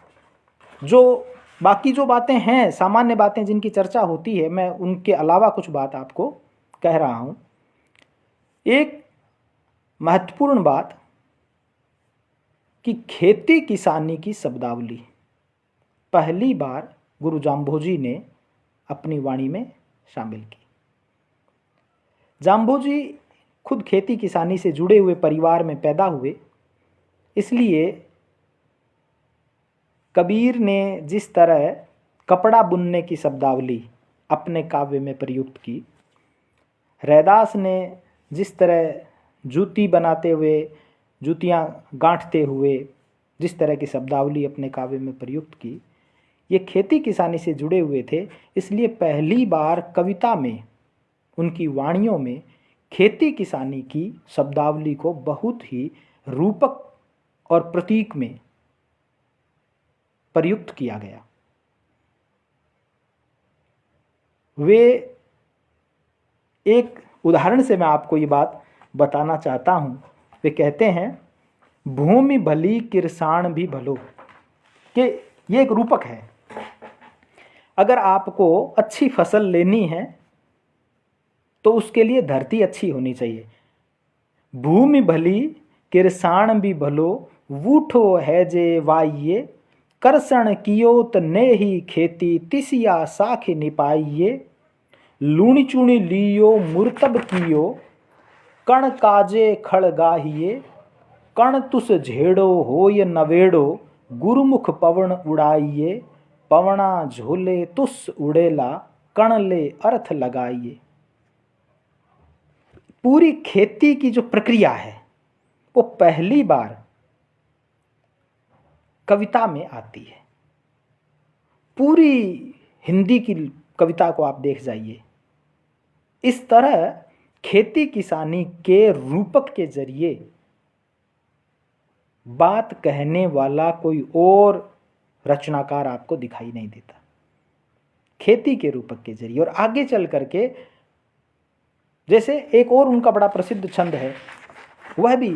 जो बाकी जो बातें हैं सामान्य बातें जिनकी चर्चा होती है, मैं उनके अलावा कुछ बात आपको कह रहा हूँ। एक महत्वपूर्ण बात कि खेती किसानी की शब्दावली पहली बार गुरु जाम्भोजी ने अपनी वाणी में शामिल की। जाम्भोजी खुद खेती किसानी से जुड़े हुए परिवार में पैदा हुए, इसलिए कबीर ने जिस तरह कपड़ा बुनने की शब्दावली अपने काव्य में प्रयुक्त की, रैदास ने जिस तरह जूती बनाते हुए, जूतियाँ गांठते हुए जिस तरह की शब्दावली अपने काव्य में प्रयुक्त की, ये खेती किसानी से जुड़े हुए थे। इसलिए पहली बार कविता में, उनकी वाणियों में खेती किसानी की शब्दावली को बहुत ही रूपक और प्रतीक में प्रयुक्त किया गया। वे एक उदाहरण से मैं आपको ये बात बताना चाहता हूँ। वे कहते हैं, भूमि भली किरसाण भी भलो, कि ये एक रूपक है। अगर आपको अच्छी फसल लेनी है तो उसके लिए धरती अच्छी होनी चाहिए। भूमि भली किरसाण भी भलो, वूठो है जे वाइये, करसण कियोत ने ही खेती, तिसिया साख निपाइये, लूणी चूणी लियो मुरतब कियो, कण काजे खड़ गाहिये, कण तुस झेड़ो होय नवेड़ो, गुरुमुख पवन उड़ाइये, पवना झोले तुस उड़ेला, कण ले अर्थ लगाइए। पूरी खेती की जो प्रक्रिया है वो पहली बार कविता में आती है। पूरी हिंदी की कविता को आप देख जाइए, इस तरह खेती किसानी के रूपक के जरिए बात कहने वाला कोई और रचनाकार आपको दिखाई नहीं देता खेती के रूपक के जरिए। और आगे चल करके जैसे एक और उनका बड़ा प्रसिद्ध छंद है, वह भी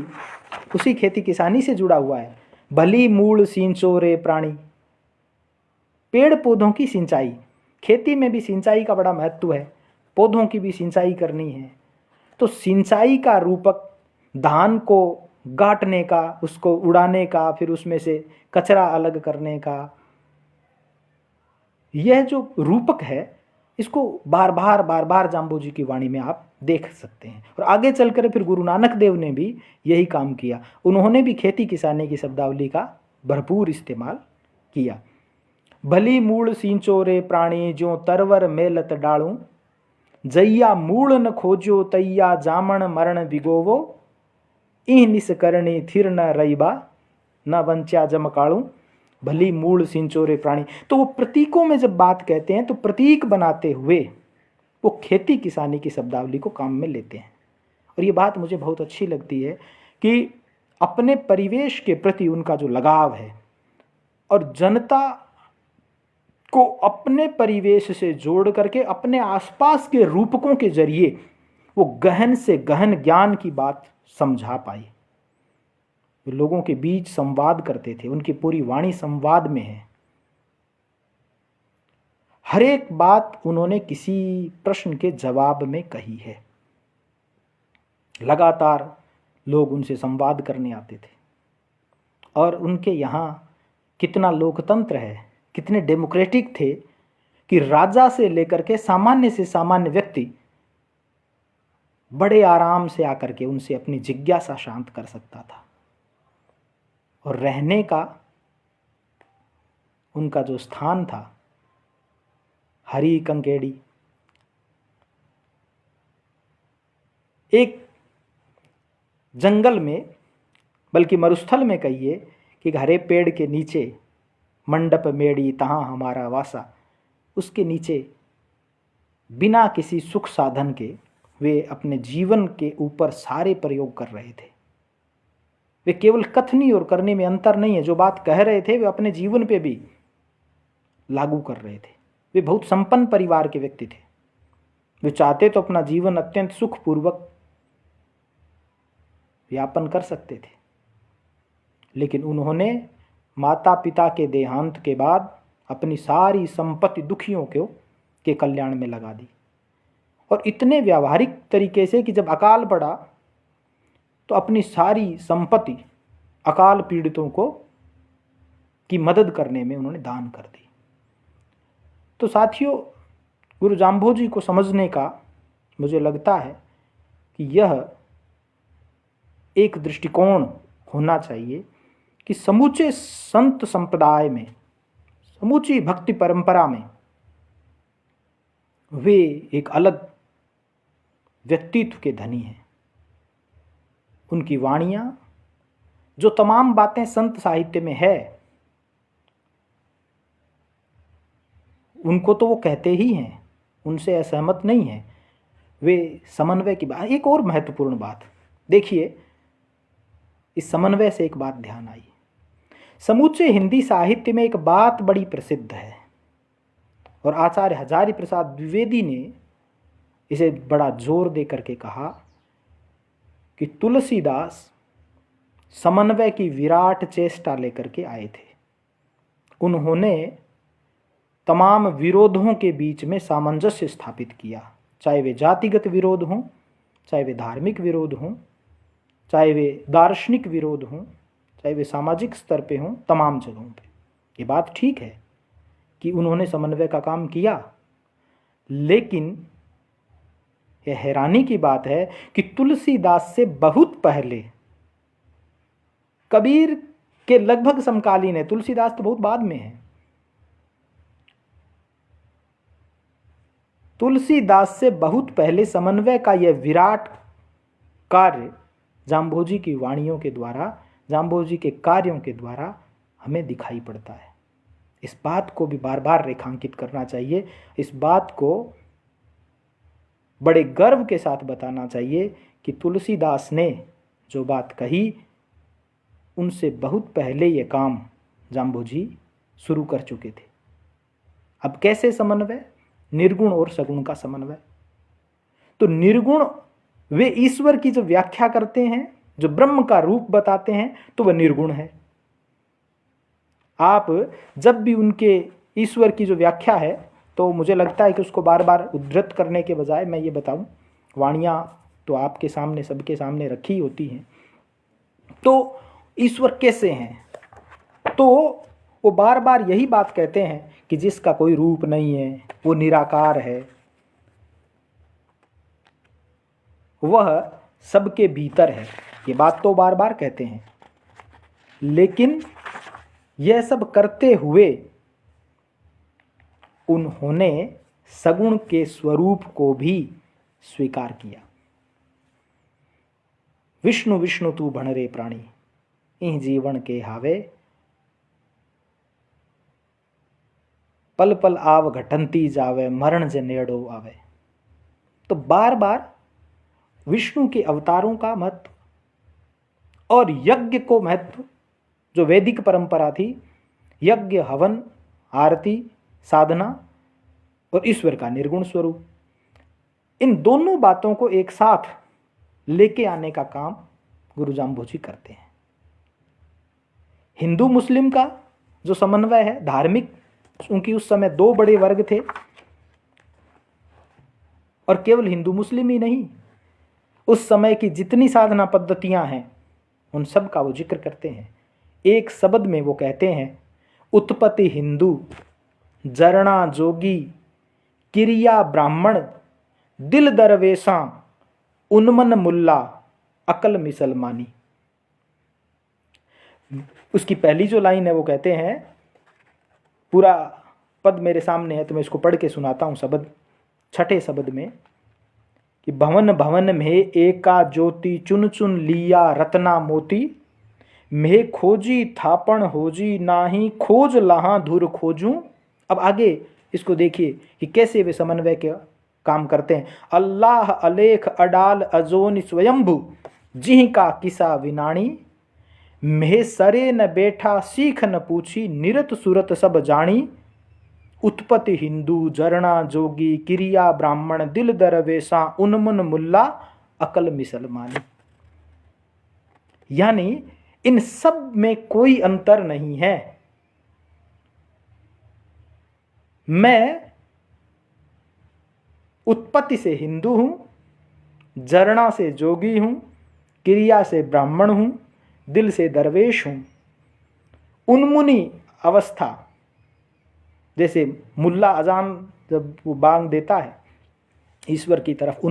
उसी खेती किसानी से जुड़ा हुआ है। भली मूल सींचो रे प्राणी, पेड़ पौधों की सिंचाई। खेती में भी सिंचाई का बड़ा महत्व है, पौधों की भी सिंचाई करनी है। तो सिंचाई का रूपक धान को गांठने का, उसको उड़ाने का, फिर उसमें से कचरा अलग करने का, यह जो रूपक है इसको बार बार जाम्बोजी की वाणी में आप देख सकते हैं। और आगे चलकर फिर गुरु नानक देव ने भी यही काम किया। उन्होंने भी खेती किसानी की शब्दावली का भरपूर इस्तेमाल किया। भली मूल सींचो रे प्राणी, ज्यों तरवर मेलत डालूं, जैया मूल न खोजो तैया जामण मरण विगोवो, इह निसकरणी थिर न रईबा, न वंच्या जमकाणु, भली मूल सिंचो रे प्राणी। तो वो प्रतीकों में जब बात कहते हैं तो प्रतीक बनाते हुए वो खेती किसानी की शब्दावली को काम में लेते हैं। और ये बात मुझे बहुत अच्छी लगती है कि अपने परिवेश के प्रति उनका जो लगाव है और जनता को अपने परिवेश से जोड़ करके अपने आसपास के रूपकों के जरिए वो गहन से गहन ज्ञान की बात समझा पाई। वे लोगों के बीच संवाद करते थे, उनकी पूरी वाणी संवाद में है। हर एक बात उन्होंने किसी प्रश्न के जवाब में कही है। लगातार लोग उनसे संवाद करने आते थे। और उनके यहाँ कितना लोकतंत्र है, कितने डेमोक्रेटिक थे कि राजा से लेकर के सामान्य से सामान्य व्यक्ति बड़े आराम से आकर के उनसे अपनी जिज्ञासा शांत कर सकता था। और रहने का उनका जो स्थान था, हरी कंकेड़ी, एक जंगल में, बल्कि मरुस्थल में कहिए कि हरे पेड़ के नीचे मंडप मेड़ी तहाँ हमारा वासा, उसके नीचे बिना किसी सुख साधन के वे अपने जीवन के ऊपर सारे प्रयोग कर रहे थे। वे केवल कथनी और करने में अंतर नहीं है, जो बात कह रहे थे वे अपने जीवन पे भी लागू कर रहे थे। वे बहुत संपन्न परिवार के व्यक्ति थे। वे चाहते तो अपना जीवन अत्यंत सुखपूर्वक व्यापन कर सकते थे, लेकिन उन्होंने माता पिता के देहांत के बाद अपनी सारी संपत्ति दुखियों के कल्याण में लगा दी। और इतने व्यावहारिक तरीके से कि जब अकाल पड़ा तो अपनी सारी संपत्ति अकाल पीड़ितों को की मदद करने में उन्होंने दान कर दी। तो साथियों, गुरु जाम्भोजी को समझने का मुझे लगता है कि यह एक दृष्टिकोण होना चाहिए कि समूचे संत संप्रदाय में, समूची भक्ति परंपरा में वे एक अलग व्यक्तित्व के धनी हैं। उनकी वाणियाँ, जो तमाम बातें संत साहित्य में है, उनको तो वो कहते ही हैं, उनसे असहमत नहीं है। वे समन्वय की बात, एक और महत्वपूर्ण बात देखिए, इस समन्वय से एक बात ध्यान आई। समूचे हिंदी साहित्य में एक बात बड़ी प्रसिद्ध है और आचार्य हजारी प्रसाद द्विवेदी ने इसे बड़ा जोर दे करके कहा कि तुलसीदास समन्वय की विराट चेष्टा लेकर के आए थे। उन्होंने तमाम विरोधों के बीच में सामंजस्य स्थापित किया, चाहे वे जातिगत विरोध हों, चाहे वे धार्मिक विरोध हों, चाहे वे दार्शनिक विरोध हों, चाहे वे सामाजिक स्तर पे हों, तमाम जगहों पे। ये बात ठीक है कि उन्होंने समन्वय का काम किया, लेकिन यह हैरानी की बात है कि तुलसीदास से बहुत पहले, कबीर के लगभग समकालीन है, तुलसीदास तो बहुत बाद में है, तुलसीदास से बहुत पहले समन्वय का यह विराट कार्य जाम्भोजी की वाणियों के द्वारा, जाम्भोजी के कार्यों के द्वारा हमें दिखाई पड़ता है। इस बात को भी बार बार रेखांकित करना चाहिए। इस बात को बड़े गर्व के साथ बताना चाहिए कि तुलसीदास ने जो बात कही उनसे बहुत पहले ये काम जाम्बोजी शुरू कर चुके थे। अब कैसे समन्वय? निर्गुण और सगुण का समन्वय। तो निर्गुण वे ईश्वर की जो व्याख्या करते हैं, जो ब्रह्म का रूप बताते हैं, तो वह निर्गुण है। आप जब भी उनके ईश्वर की जो व्याख्या है, तो मुझे लगता है कि उसको बार बार उद्धृत करने के बजाय मैं ये बताऊं, वाणियाँ तो आपके सामने, सबके सामने रखी होती हैं। तो ईश्वर कैसे हैं? तो वो बार बार यही बात कहते हैं कि जिसका कोई रूप नहीं है, वो निराकार है, वह सबके भीतर है। ये बात तो बार बार कहते हैं, लेकिन यह सब करते हुए उन्होंने सगुण के स्वरूप को भी स्वीकार किया। विष्णु विष्णु तू भणरे प्राणी, इन जीवन के हावे, पल पल आव घटंती जावे, मरण जे नेड़ो आवे। तो बार बार विष्णु के अवतारों का महत्व और यज्ञ को महत्व, जो वैदिक परंपरा थी, यज्ञ, हवन, आरती, साधना और ईश्वर का निर्गुण स्वरूप, इन दोनों बातों को एक साथ लेके आने का काम गुरु जाम्बोजी करते हैं। हिंदू मुस्लिम का जो समन्वय है धार्मिक, क्योंकि उस समय दो बड़े वर्ग थे, और केवल हिंदू मुस्लिम ही नहीं, उस समय की जितनी साधना पद्धतियां हैं उन सब का वो जिक्र करते हैं। एक शब्द में वो कहते हैं, उत्पत्ति हिंदू, जरना जोगी, क्रिया ब्राह्मण, दिल दरवेशा, उन्मन मुल्ला, अकल मुसलमानी। उसकी पहली जो लाइन है वो कहते हैं, पूरा पद मेरे सामने है तो मैं इसको पढ़ के सुनाता हूँ शब्द, छठे शब्द में, कि भवन भवन में एका ज्योति, चुन चुन लिया रत्ना मोती, मेह खोजी थापण होजी, नाही खोज लहा धुर खोजूं। अब आगे इसको देखिए कि कैसे वे समन्वय के काम करते हैं। अल्लाह अलेख अडाल अजोन स्वयंभू, जिह का किसा विनाणी, मेह सरे न बैठा सीख न पूछी, निरत सुरत सब जानी, उत्पत्ति हिंदू, जरना जोगी, क्रिया ब्राह्मण, दिल दरवेशा, उन्मन मुल्ला, अकल मुसलमानी। यानी इन सब में कोई अंतर नहीं है। मैं उत्पत्ति से हिंदू हूं, जरना से जोगी हूं, क्रिया से ब्राह्मण हूं, दिल से दरवेश हूं। उन्मुनी अवस्था, जैसे मुल्ला अजान जब वो बांग देता है ईश्वर की तरफ,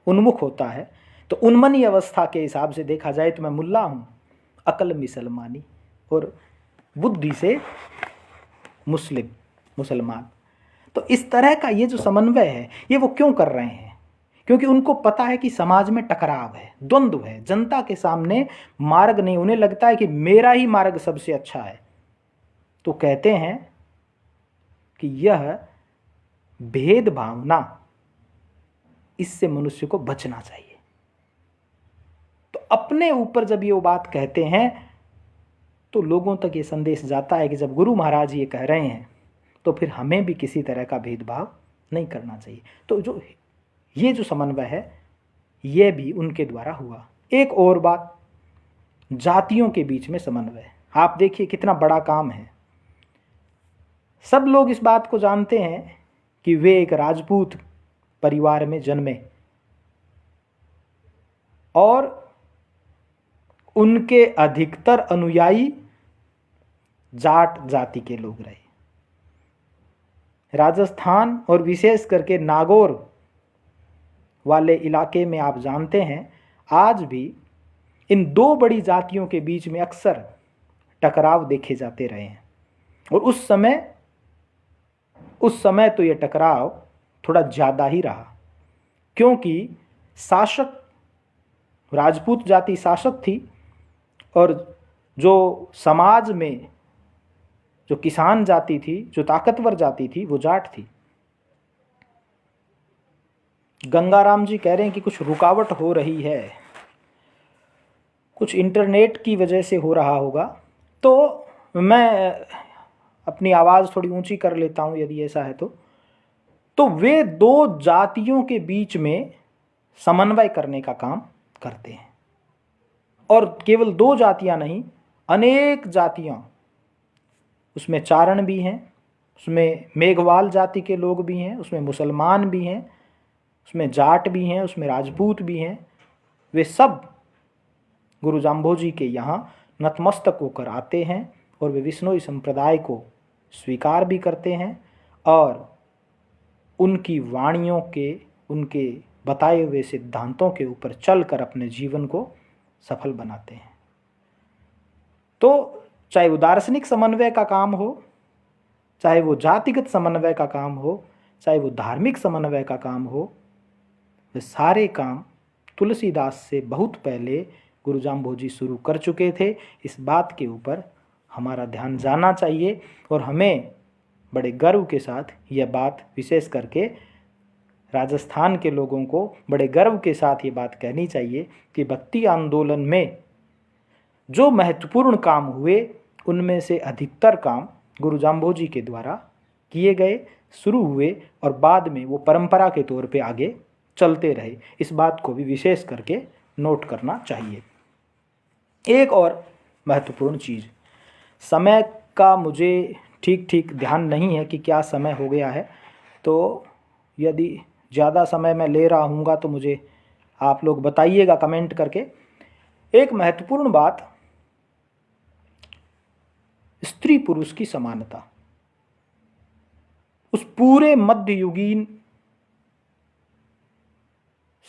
उन्मुख होता है, तो उन्मनी अवस्था के हिसाब से देखा जाए तो मैं मुल्ला हूं, अकल मुसलमानी, और बुद्धि से मुसलमान। तो इस तरह का ये जो समन्वय है, ये वो क्यों कर रहे हैं? क्योंकि उनको पता है कि समाज में टकराव है, द्वंद्व है, जनता के सामने मार्ग नहीं, उन्हें लगता है कि मेरा ही मार्ग सबसे अच्छा है। तो कहते हैं कि यह भेद भावना, इससे मनुष्य को बचना चाहिए। तो अपने ऊपर जब ये बात कहते हैं तो लोगों तक ये संदेश जाता है कि जब गुरु महाराज ये कह रहे हैं तो फिर हमें भी किसी तरह का भेदभाव नहीं करना चाहिए। तो ये जो समन्वय है ये भी उनके द्वारा हुआ। एक और बात, जातियों के बीच में समन्वय। आप देखिए कितना बड़ा काम है। सब लोग इस बात को जानते हैं कि वे एक राजपूत परिवार में जन्मे और उनके अधिकतर अनुयायी जाट जाति के लोग रहे। राजस्थान और विशेष करके नागौर वाले इलाके में आप जानते हैं आज भी इन दो बड़ी जातियों के बीच में अक्सर टकराव देखे जाते रहे हैं। और उस समय तो ये टकराव थोड़ा ज़्यादा ही रहा, क्योंकि शासक, राजपूत जाति शासक थी और जो समाज में जो किसान जाति थी, जो ताकतवर जाति थी, वो जाट थी। गंगाराम जी कह रहे हैं कि कुछ रुकावट हो रही है। कुछ इंटरनेट की वजह से हो रहा होगा, तो मैं अपनी आवाज़ थोड़ी ऊंची कर लेता हूँ यदि ऐसा है तो वे दो जातियों के बीच में समन्वय करने का काम करते हैं। और केवल दो जातियां नहीं, अनेक जातियां, उसमें चारण भी हैं, उसमें मेघवाल जाति के लोग भी हैं, उसमें मुसलमान भी हैं, उसमें जाट भी हैं, उसमें राजपूत भी हैं। वे सब गुरु जाम्भोजी के यहाँ नतमस्तक होकर आते हैं और वे विश्नोई संप्रदाय को स्वीकार भी करते हैं और उनकी वाणियों के, उनके बताए हुए सिद्धांतों के ऊपर चलकर अपने जीवन को सफल बनाते हैं। तो चाहे वो दार्शनिक समन्वय का काम हो, चाहे वो जातिगत समन्वय का काम हो, चाहे वो धार्मिक समन्वय का काम हो, वे सारे काम तुलसीदास से बहुत पहले गुरु जाम्भोजी शुरू कर चुके थे। इस बात के ऊपर हमारा ध्यान जाना चाहिए और हमें बड़े गर्व के साथ यह बात, विशेष करके राजस्थान के लोगों को बड़े गर्व के साथ ये बात कहनी चाहिए कि भक्ति आंदोलन में जो महत्वपूर्ण काम हुए उनमें से अधिकतर काम गुरु जाम्भोजी के द्वारा किए गए, शुरू हुए और बाद में वो परंपरा के तौर पे आगे चलते रहे। इस बात को भी विशेष करके नोट करना चाहिए। एक और महत्वपूर्ण चीज़, समय का मुझे ठीक ठीक ध्यान नहीं है कि क्या समय हो गया है, तो यदि ज़्यादा समय मैं ले रहा हूँगा तो मुझे आप लोग बताइएगा कमेंट करके। एक महत्वपूर्ण बात, स्त्री पुरुष की समानता। उस पूरे मध्ययुगीन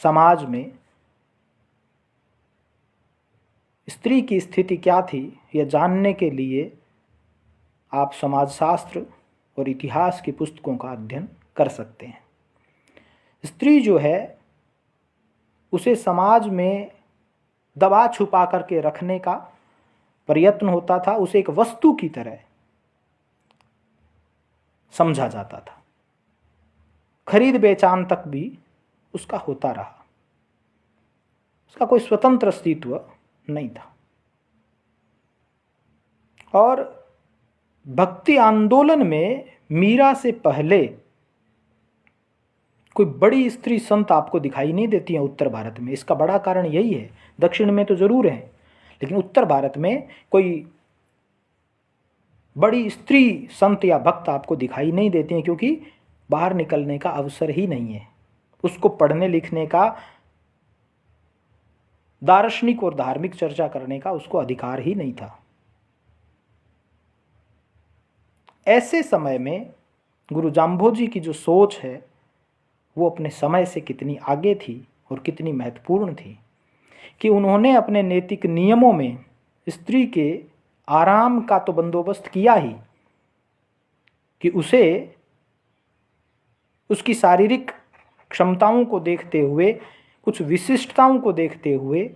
समाज में स्त्री की स्थिति क्या थी, यह जानने के लिए आप समाजशास्त्र और इतिहास की पुस्तकों का अध्ययन कर सकते हैं। स्त्री जो है उसे समाज में दबा छुपा करके रखने का प्रयत्न होता था, उसे एक वस्तु की तरह समझा जाता था, खरीद बेचान तक भी उसका होता रहा, उसका कोई स्वतंत्र अस्तित्व नहीं था। और भक्ति आंदोलन में मीरा से पहले कोई बड़ी स्त्री संत आपको दिखाई नहीं देती है उत्तर भारत में। इसका बड़ा कारण यही है, दक्षिण में तो जरूर है लेकिन उत्तर भारत में कोई बड़ी स्त्री संत या भक्त आपको दिखाई नहीं देती हैं, क्योंकि बाहर निकलने का अवसर ही नहीं है, उसको पढ़ने लिखने का, दार्शनिक और धार्मिक चर्चा करने का उसको अधिकार ही नहीं था। ऐसे समय में गुरु जाम्भोजी की जो सोच है वो अपने समय से कितनी आगे थी और कितनी महत्वपूर्ण थी कि उन्होंने अपने नैतिक नियमों में स्त्री के आराम का तो बंदोबस्त किया ही, कि उसे उसकी शारीरिक क्षमताओं को देखते हुए, कुछ विशिष्टताओं को देखते हुए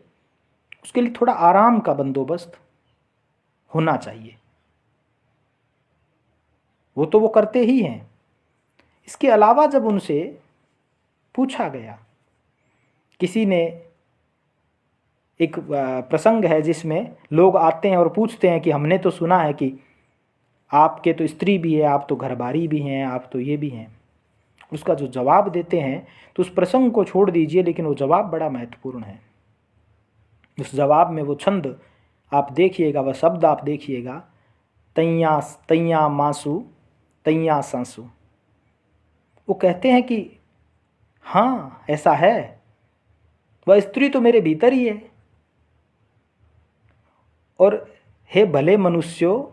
उसके लिए थोड़ा आराम का बंदोबस्त होना चाहिए। वो तो वो करते ही हैं। इसके अलावा जब उनसे पूछा गया, किसी ने, एक प्रसंग है जिसमें लोग आते हैं और पूछते हैं कि हमने तो सुना है कि आपके तो स्त्री भी है, आप तो घरबारी भी हैं, आप तो ये भी हैं। उसका जो जवाब देते हैं, तो उस प्रसंग को छोड़ दीजिए, लेकिन वो जवाब बड़ा महत्वपूर्ण है। उस जवाब में वो छंद आप देखिएगा, वह शब्द आप देखिएगा, तैया तैया मासू तैया सांसू। वो कहते हैं कि हाँ ऐसा है, वह स्त्री तो मेरे भीतर ही है। और हे भले मनुष्यों,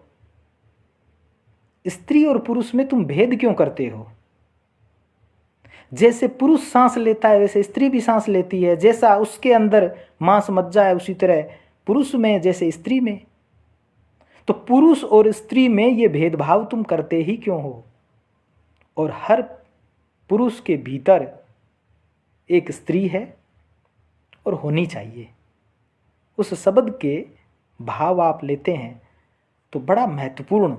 स्त्री और पुरुष में तुम भेद क्यों करते हो? जैसे पुरुष सांस लेता है वैसे स्त्री भी सांस लेती है, जैसा उसके अंदर मांस मज्जा है उसी तरह पुरुष में जैसे स्त्री में। तो पुरुष और स्त्री में ये भेदभाव तुम करते ही क्यों हो? और हर पुरुष के भीतर एक स्त्री है और होनी चाहिए। उस शब्द के भाव आप लेते हैं तो बड़ा महत्वपूर्ण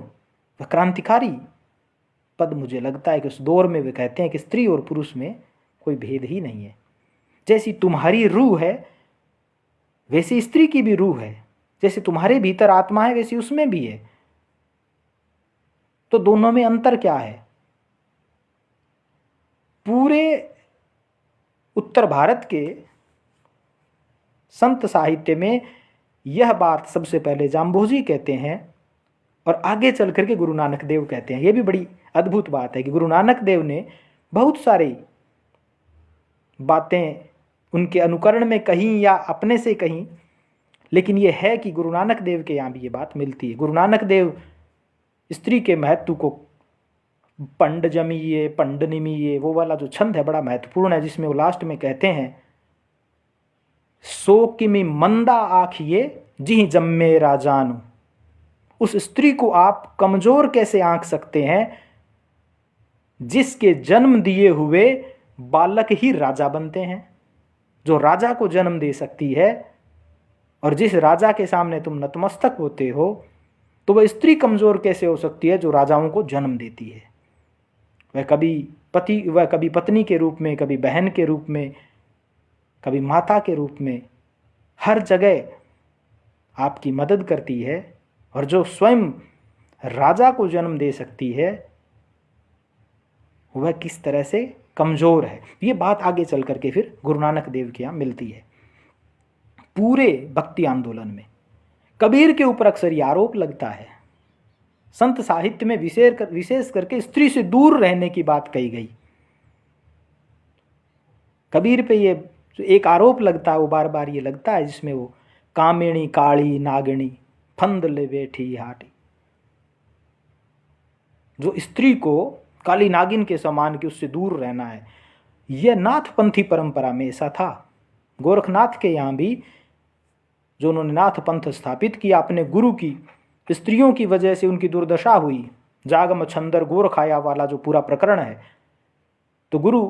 व क्रांतिकारी पद मुझे लगता है कि उस दौर में वे कहते हैं कि स्त्री और पुरुष में कोई भेद ही नहीं है। जैसी तुम्हारी रूह है, वैसी स्त्री की भी रूह है, जैसे तुम्हारे भीतर आत्मा है वैसी उसमें भी है। तो दोनों में अंतर क्या है? पूरे उत्तर भारत के संत साहित्य में यह बात सबसे पहले जाम्भोजी कहते हैं और आगे चल करके गुरु नानक देव कहते हैं। यह भी बड़ी अद्भुत बात है कि गुरु नानक देव ने बहुत सारी बातें उनके अनुकरण में कहीं या अपने से कहीं, लेकिन यह है कि गुरु नानक देव के यहाँ भी ये बात मिलती है। गुरु नानक देव स्त्री के महत्व को पंड जमीये पंड निमिये, वो वाला जो छंद है बड़ा महत्वपूर्ण है, जिसमें वो लास्ट में कहते हैं सो किमि मंदा आखिए जी जम्मे राजानु। उस स्त्री को आप कमजोर कैसे आंक सकते हैं जिसके जन्म दिए हुए बालक ही राजा बनते हैं। जो राजा को जन्म दे सकती है और जिस राजा के सामने तुम नतमस्तक होते हो, तो वह स्त्री कमजोर कैसे हो सकती है जो राजाओं को जन्म देती है। वह कभी पत्नी के रूप में, कभी बहन के रूप में, कभी माता के रूप में, हर जगह आपकी मदद करती है। और जो स्वयं राजा को जन्म दे सकती है वह किस तरह से कमजोर है, ये बात आगे चल करके फिर गुरु नानक देव के यहाँ मिलती है। पूरे भक्ति आंदोलन में कबीर के ऊपर अक्सर ये आरोप लगता है, संत साहित्य में विशेष करके स्त्री से दूर रहने की बात कही गई। कबीर पे ये एक आरोप लगता है, वो बार बार ये लगता है, जिसमें वो कामिणी काली नागिनी फंद ले बैठी हाटी, जो स्त्री को काली नागिन के समान कि उससे दूर रहना है। यह नाथपंथी परंपरा में ऐसा था। गोरखनाथ के यहाँ भी जो उन्होंने नाथ पंथ स्थापित किया, अपने गुरु की स्त्रियों की वजह से उनकी दुर्दशा हुई। जागम छंदर गोरखाया वाला जो पूरा प्रकरण है, तो गुरु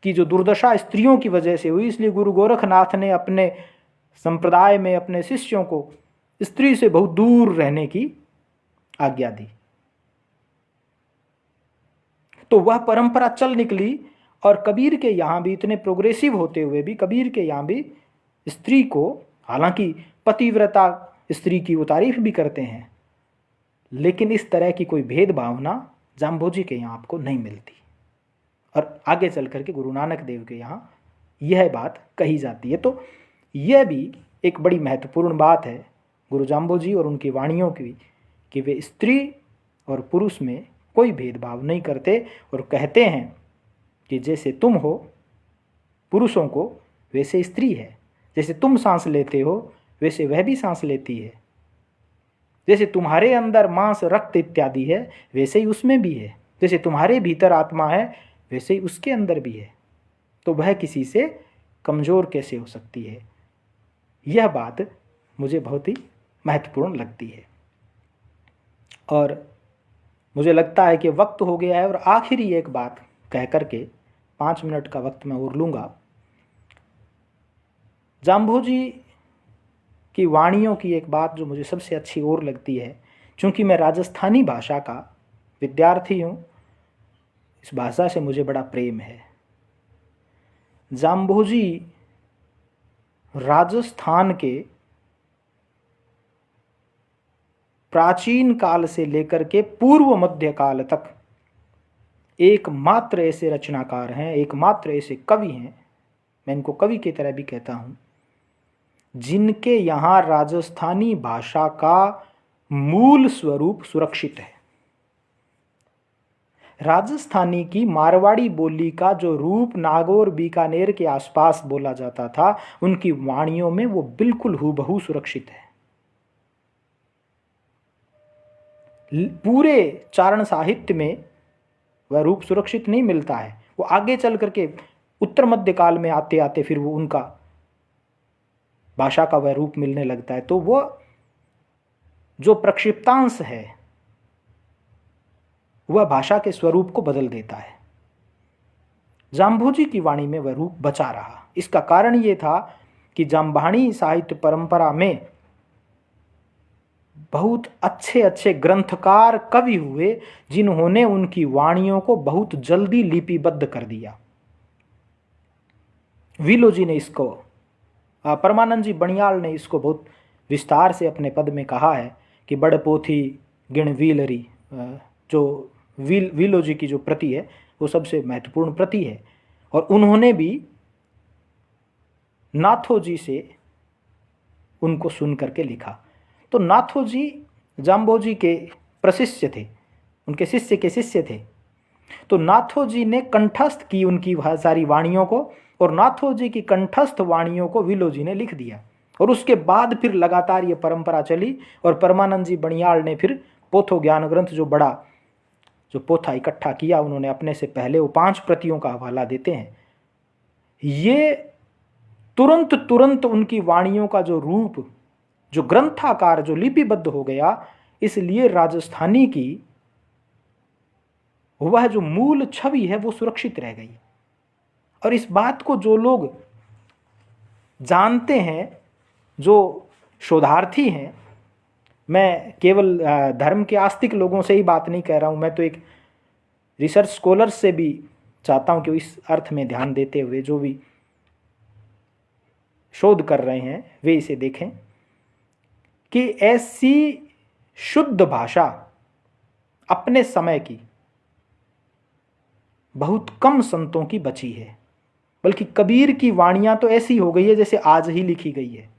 की जो दुर्दशा स्त्रियों की वजह से हुई, इसलिए गुरु गोरखनाथ ने अपने संप्रदाय में अपने शिष्यों को स्त्री से बहुत दूर रहने की आज्ञा दी। तो वह परंपरा चल निकली और कबीर के यहाँ भी इतने प्रोग्रेसिव होते हुए भी कबीर के यहाँ भी स्त्री को, हालांकि पतिव्रता स्त्री की वो तारीफ भी करते हैं, लेकिन इस तरह की कोई भेदभावना जाम्भोजी के यहाँ आपको नहीं मिलती। और आगे चल करके गुरु नानक देव के यहाँ यह बात कही जाती है। तो यह भी एक बड़ी महत्वपूर्ण बात है गुरु जाम्भोजी और उनकी वाणियों की, कि वे स्त्री और पुरुष में कोई भेदभाव नहीं करते और कहते हैं कि जैसे तुम हो पुरुषों को, वैसे स्त्री है। जैसे तुम सांस लेते हो वैसे वह भी सांस लेती है। जैसे तुम्हारे अंदर मांस रक्त इत्यादि है वैसे ही उसमें भी है। जैसे तुम्हारे भीतर आत्मा है वैसे ही उसके अंदर भी है। तो वह किसी से कमज़ोर कैसे हो सकती है। यह बात मुझे बहुत ही महत्वपूर्ण लगती है। और मुझे लगता है कि वक्त हो गया है और आखिरी एक बात कह करके 5 मिनट का वक्त मैं और लूँगा। जाम्भोजी की वाणियों की एक बात जो मुझे सबसे अच्छी और लगती है, क्योंकि मैं राजस्थानी भाषा का विद्यार्थी हूँ, इस भाषा से मुझे बड़ा प्रेम है। जाम्भोजी राजस्थान के प्राचीन काल से लेकर के पूर्व मध्य काल तक एकमात्र ऐसे रचनाकार हैं, एकमात्र ऐसे कवि हैं, मैं इनको कवि की तरह भी कहता हूँ, जिनके यहाँ राजस्थानी भाषा का मूल स्वरूप सुरक्षित है। राजस्थानी की मारवाड़ी बोली का जो रूप नागौर बीकानेर के आसपास बोला जाता था, उनकी वाणियों में वो बिल्कुल हूबहू सुरक्षित है। पूरे चारण साहित्य में वह रूप सुरक्षित नहीं मिलता है। वो आगे चल करके उत्तर मध्य काल में आते आते फिर वो उनका भाषा का वह रूप मिलने लगता है। तो वो जो प्रक्षिप्तांश है वह भाषा के स्वरूप को बदल देता है। जाम्भोजी की वाणी में वह रूप बचा रहा। इसका कारण ये था कि जाम्बानी साहित्य परंपरा में बहुत अच्छे अच्छे ग्रंथकार कवि हुए, जिन्होंने उनकी वाणियों को बहुत जल्दी लिपिबद्ध कर दिया। विलो जी ने इसको परमानंद जी बनियाल ने इसको बहुत विस्तार से अपने पद में कहा है कि बड़ पोथी गिण वीलरी, जो वीलो जी की जो प्रति है वो सबसे महत्वपूर्ण प्रति है। और उन्होंने भी नाथो जी से उनको सुन करके लिखा। तो नाथो जी जाम्बोजी के प्रशिष्य थे, उनके शिष्य के शिष्य थे। तो नाथो जी ने कंठस्थ की उनकी सारी वाणियों को, और नाथो जी की कंठस्थ वाणियों को विलो जी ने लिख दिया। और उसके बाद फिर लगातार ये परंपरा चली और परमानंद जी बनियाल ने फिर पोथो ज्ञान ग्रंथ जो पोथा इकट्ठा किया उन्होंने अपने से पहले, वो 5 प्रतियों का हवाला देते हैं। ये तुरंत उनकी वाणियों का जो रूप, जो ग्रंथाकार, जो लिपिबद्ध हो गया, इसलिए राजस्थानी की वह जो मूल छवि है वो सुरक्षित रह गई। और इस बात को जो लोग जानते हैं, जो शोधार्थी हैं, मैं केवल धर्म के आस्तिक लोगों से ही बात नहीं कह रहा हूँ, मैं तो एक रिसर्च स्कॉलर्स से भी चाहता हूँ कि इस अर्थ में ध्यान देते हुए जो भी शोध कर रहे हैं वे इसे देखें कि ऐसी शुद्ध भाषा अपने समय की बहुत कम संतों की बची है। बल्कि कबीर की वाणियाँ तो ऐसी हो गई है जैसे आज ही लिखी गई है।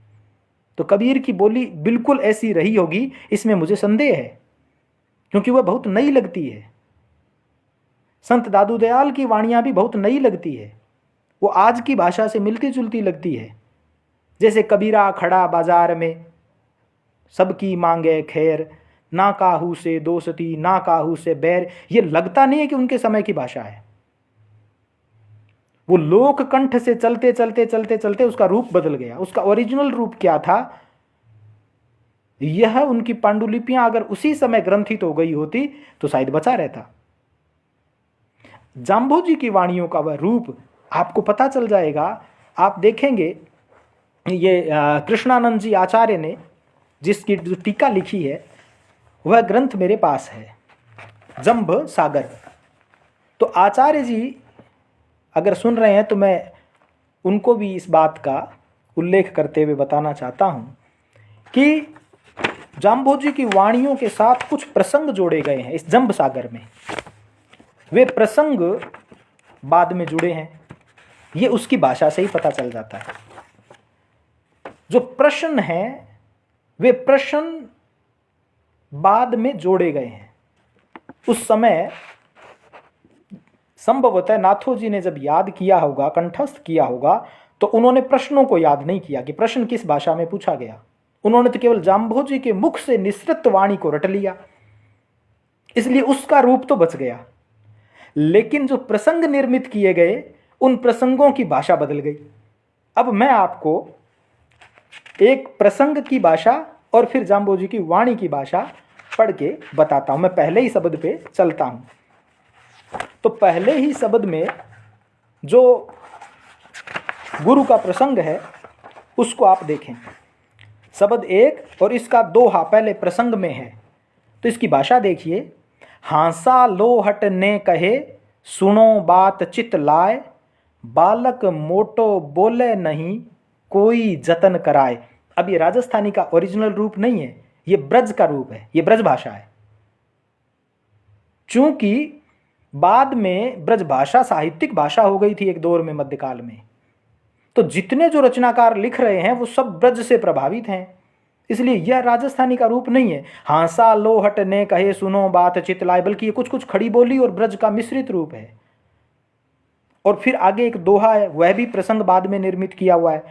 तो कबीर की बोली बिल्कुल ऐसी रही होगी, इसमें मुझे संदेह है, क्योंकि वह बहुत नई लगती है। संत दादू दयाल की वाणियाँ भी बहुत नई लगती है, वो आज की भाषा से मिलती जुलती लगती है। जैसे कबीरा खड़ा बाजार में, सबकी मांगे खैर, ना काहू से दोस्ती ना काहू से बैर। ये लगता नहीं है कि उनके समय की भाषा है। वो लोक कंठ से चलते चलते चलते चलते उसका रूप बदल गया। उसका ओरिजिनल रूप क्या था, यह उनकी पांडुलिपियां अगर उसी समय ग्रंथित हो गई होती तो शायद बचा रहता। जाम्बोजी की वाणियों का वह रूप आपको पता चल जाएगा। आप देखेंगे ये कृष्णानंद जी आचार्य ने जिसकी जो टीका लिखी है वह ग्रंथ मेरे पास है, जंब सागर। तो आचार्य जी अगर सुन रहे हैं तो मैं उनको भी इस बात का उल्लेख करते हुए बताना चाहता हूँ कि जाम्बोजी की वाणियों के साथ कुछ प्रसंग जोड़े गए हैं इस जंब सागर में। वे प्रसंग बाद में जुड़े हैं, ये उसकी भाषा से ही पता चल जाता है। जो प्रश्न हैं वे प्रश्न बाद में जोड़े गए हैं। उस समय संभवतः नाथो जी ने जब याद किया होगा, कंठस्थ किया होगा, तो उन्होंने प्रश्नों को याद नहीं किया कि प्रश्न किस भाषा में पूछा गया। उन्होंने तो केवल जाम्बोजी के मुख से निसृत वाणी को रट लिया, इसलिए उसका रूप तो बच गया। लेकिन जो प्रसंग निर्मित किए गए उन प्रसंगों की भाषा बदल गई। अब मैं आपको एक प्रसंग की भाषा और फिर जाम्बोजी की वाणी की भाषा पढ़ के बताता हूं। मैं पहले ही शब्द पे चलता हूं। तो पहले ही शब्द में जो गुरु का प्रसंग है उसको आप देखें। शब्द 1 और इसका 2 पहले प्रसंग में है, तो इसकी भाषा देखिए। हांसा लोहट ने कहे, सुनो बात चित लाए, बालक मोटो बोले नहीं, कोई जतन कराए। अब ये राजस्थानी का ओरिजिनल रूप नहीं है, ये ब्रज का रूप है, ये ब्रज भाषा है। चूंकि बाद में ब्रज भाषा साहित्यिक भाषा हो गई थी एक दौर में मध्यकाल में, तो जितने जो रचनाकार लिख रहे हैं वो सब ब्रज से प्रभावित हैं, इसलिए यह राजस्थानी का रूप नहीं है। हांसा लोहट ने कहे, सुनो बात चित लाए, बल्कि ये कुछ कुछ खड़ी बोली और ब्रज का मिश्रित रूप है। और फिर आगे एक दोहा है, वह भी प्रसंग बाद में निर्मित किया हुआ है।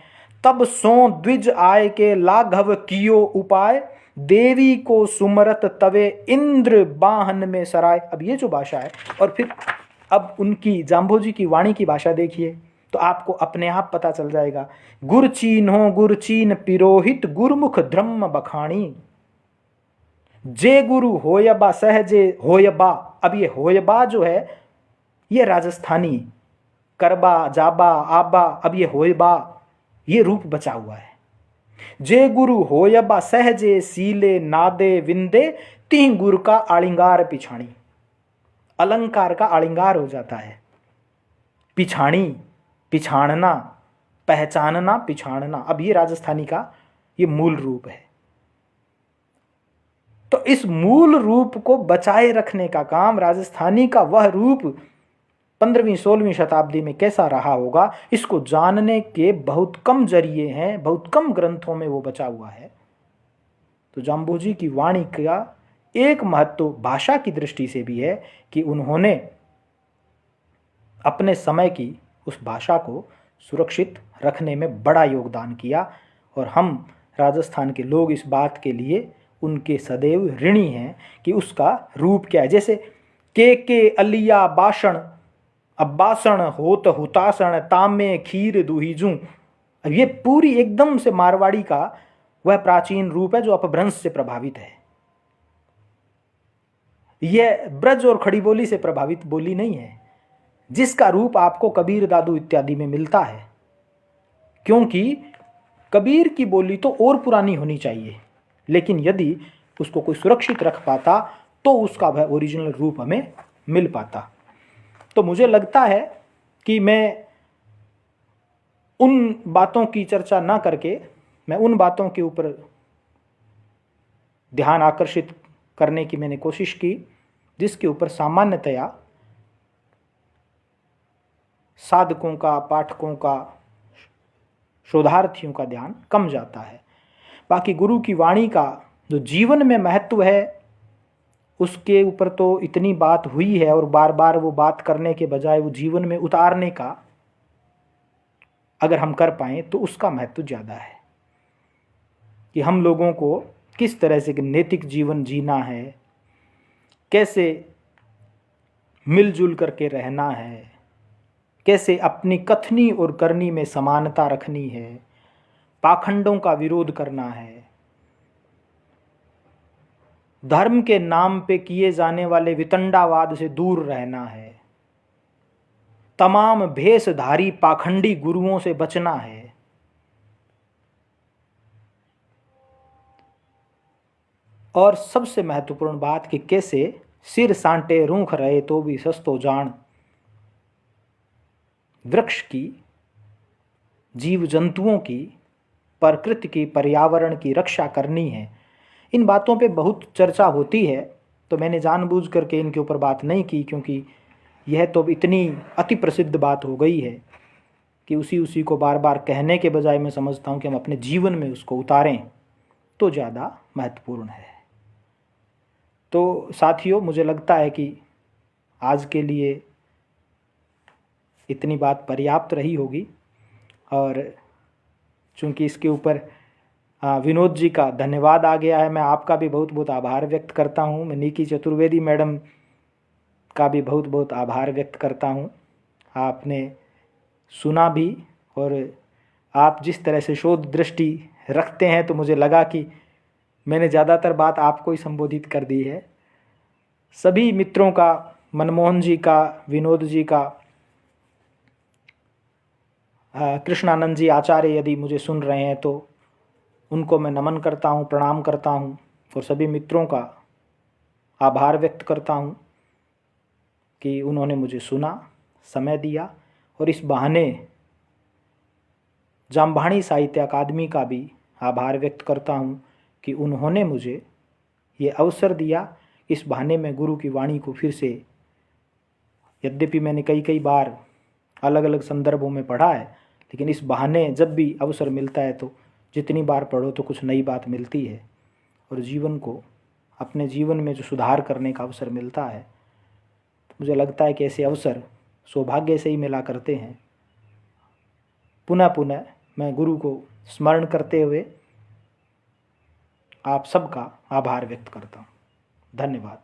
तब सो द्विज आय के लाघव कियो उपाय, देवी को सुमरत तवे इंद्र बाहन में सराय। अब ये जो भाषा है, और फिर अब उनकी जाम्बोजी की वाणी की भाषा देखिए तो आपको अपने आप पता चल जाएगा। गुरचीन हो गुरचीन पिरोहित, गुरुमुख धर्म बखाणी, जे गुरु होयबा सहजे होयबा। अब ये होयबा जो है ये राजस्थानी, करबा जाबा आबा, अब ये होयबा ये रूप बचा हुआ है। जे गुरु होयबा सहजे सीले नादे विंदे, तीन गुरु का आलिंगार पिछाणी। अलंकार का आलिंगार हो जाता है। पिछाणी, पिछाड़ना, पहचानना, पिछाड़ना, अब ये राजस्थानी का ये मूल रूप है। तो इस मूल रूप को बचाए रखने का काम, राजस्थानी का वह रूप 15वीं 16वीं शताब्दी में कैसा रहा होगा, इसको जानने के बहुत कम जरिए हैं, बहुत कम ग्रंथों में वो बचा हुआ है। तो जाम्बोजी की वाणी का एक महत्व भाषा की दृष्टि से भी है कि उन्होंने अपने समय की उस भाषा को सुरक्षित रखने में बड़ा योगदान किया, और हम राजस्थान के लोग इस बात के लिए उनके सदैव ऋणी हैं कि उसका रूप क्या है। जैसे के अलिया बाषण, अब बासण होत हुतासण तामे खीर दुहिजू, अब ये पूरी एकदम से मारवाड़ी का वह प्राचीन रूप है जो अपभ्रंश से प्रभावित है। यह ब्रज और खड़ी बोली से प्रभावित बोली नहीं है, जिसका रूप आपको कबीर दादू इत्यादि में मिलता है। क्योंकि कबीर की बोली तो और पुरानी होनी चाहिए, लेकिन यदि उसको कोई सुरक्षित रख पाता तो उसका वह ओरिजिनल रूप हमें मिल पाता। तो मुझे लगता है कि मैं उन बातों की चर्चा ना करके मैं उन बातों के ऊपर ध्यान आकर्षित करने की मैंने कोशिश की जिसके ऊपर सामान्यतया साधकों का, पाठकों का, शोधार्थियों का ध्यान कम जाता है। बाकी गुरु की वाणी का जो जीवन में महत्व है उसके ऊपर तो इतनी बात हुई है, और बार बार वो बात करने के बजाय वो जीवन में उतारने का अगर हम कर पाएँ तो उसका महत्व ज़्यादा है कि हम लोगों को किस तरह से नैतिक जीवन जीना है, कैसे मिलजुल करके रहना है, कैसे अपनी कथनी और करनी में समानता रखनी है, पाखंडों का विरोध करना है, धर्म के नाम पे किए जाने वाले वितंडावाद से दूर रहना है, तमाम भेषधारी पाखंडी गुरुओं से बचना है, और सबसे महत्वपूर्ण बात कि कैसे सिर सांटे रूख रहे तो भी सस्तो जान, वृक्ष की, जीव जंतुओं की, प्रकृति की, पर्यावरण की रक्षा करनी है। इन बातों पे बहुत चर्चा होती है, तो मैंने जानबूझ करके इनके ऊपर बात नहीं की, क्योंकि यह तो इतनी अति प्रसिद्ध बात हो गई है कि उसी को बार बार कहने के बजाय मैं समझता हूँ कि हम अपने जीवन में उसको उतारें तो ज़्यादा महत्वपूर्ण है। तो साथियों, मुझे लगता है कि आज के लिए इतनी बात पर्याप्त रही होगी, और चूँकि इसके ऊपर विनोद जी का धन्यवाद आ गया है, मैं आपका भी बहुत बहुत आभार व्यक्त करता हूँ। मैं निकी चतुर्वेदी मैडम का भी बहुत बहुत आभार व्यक्त करता हूँ। आपने सुना भी, और आप जिस तरह से शोध दृष्टि रखते हैं तो मुझे लगा कि मैंने ज़्यादातर बात आपको ही संबोधित कर दी है। सभी मित्रों का, मनमोहन जी का, विनोद जी का, कृष्णानंद जी आचार्य यदि मुझे सुन रहे हैं तो उनको मैं नमन करता हूँ, प्रणाम करता हूँ, और सभी मित्रों का आभार व्यक्त करता हूँ कि उन्होंने मुझे सुना, समय दिया, और इस बहाने जाम्बाणी साहित्य अकादमी का भी आभार व्यक्त करता हूँ कि उन्होंने मुझे ये अवसर दिया। इस बहाने मैं गुरु की वाणी को फिर से, यद्यपि मैंने कई बार अलग अलग संदर्भों में पढ़ा है, लेकिन इस बहाने जब भी अवसर मिलता है तो जितनी बार पढ़ो तो कुछ नई बात मिलती है, और जीवन को, अपने जीवन में जो सुधार करने का अवसर मिलता है, तो मुझे लगता है कि ऐसे अवसर सौभाग्य से ही मिला करते हैं। पुनः पुनः मैं गुरु को स्मरण करते हुए आप सबका आभार व्यक्त करता हूँ। धन्यवाद।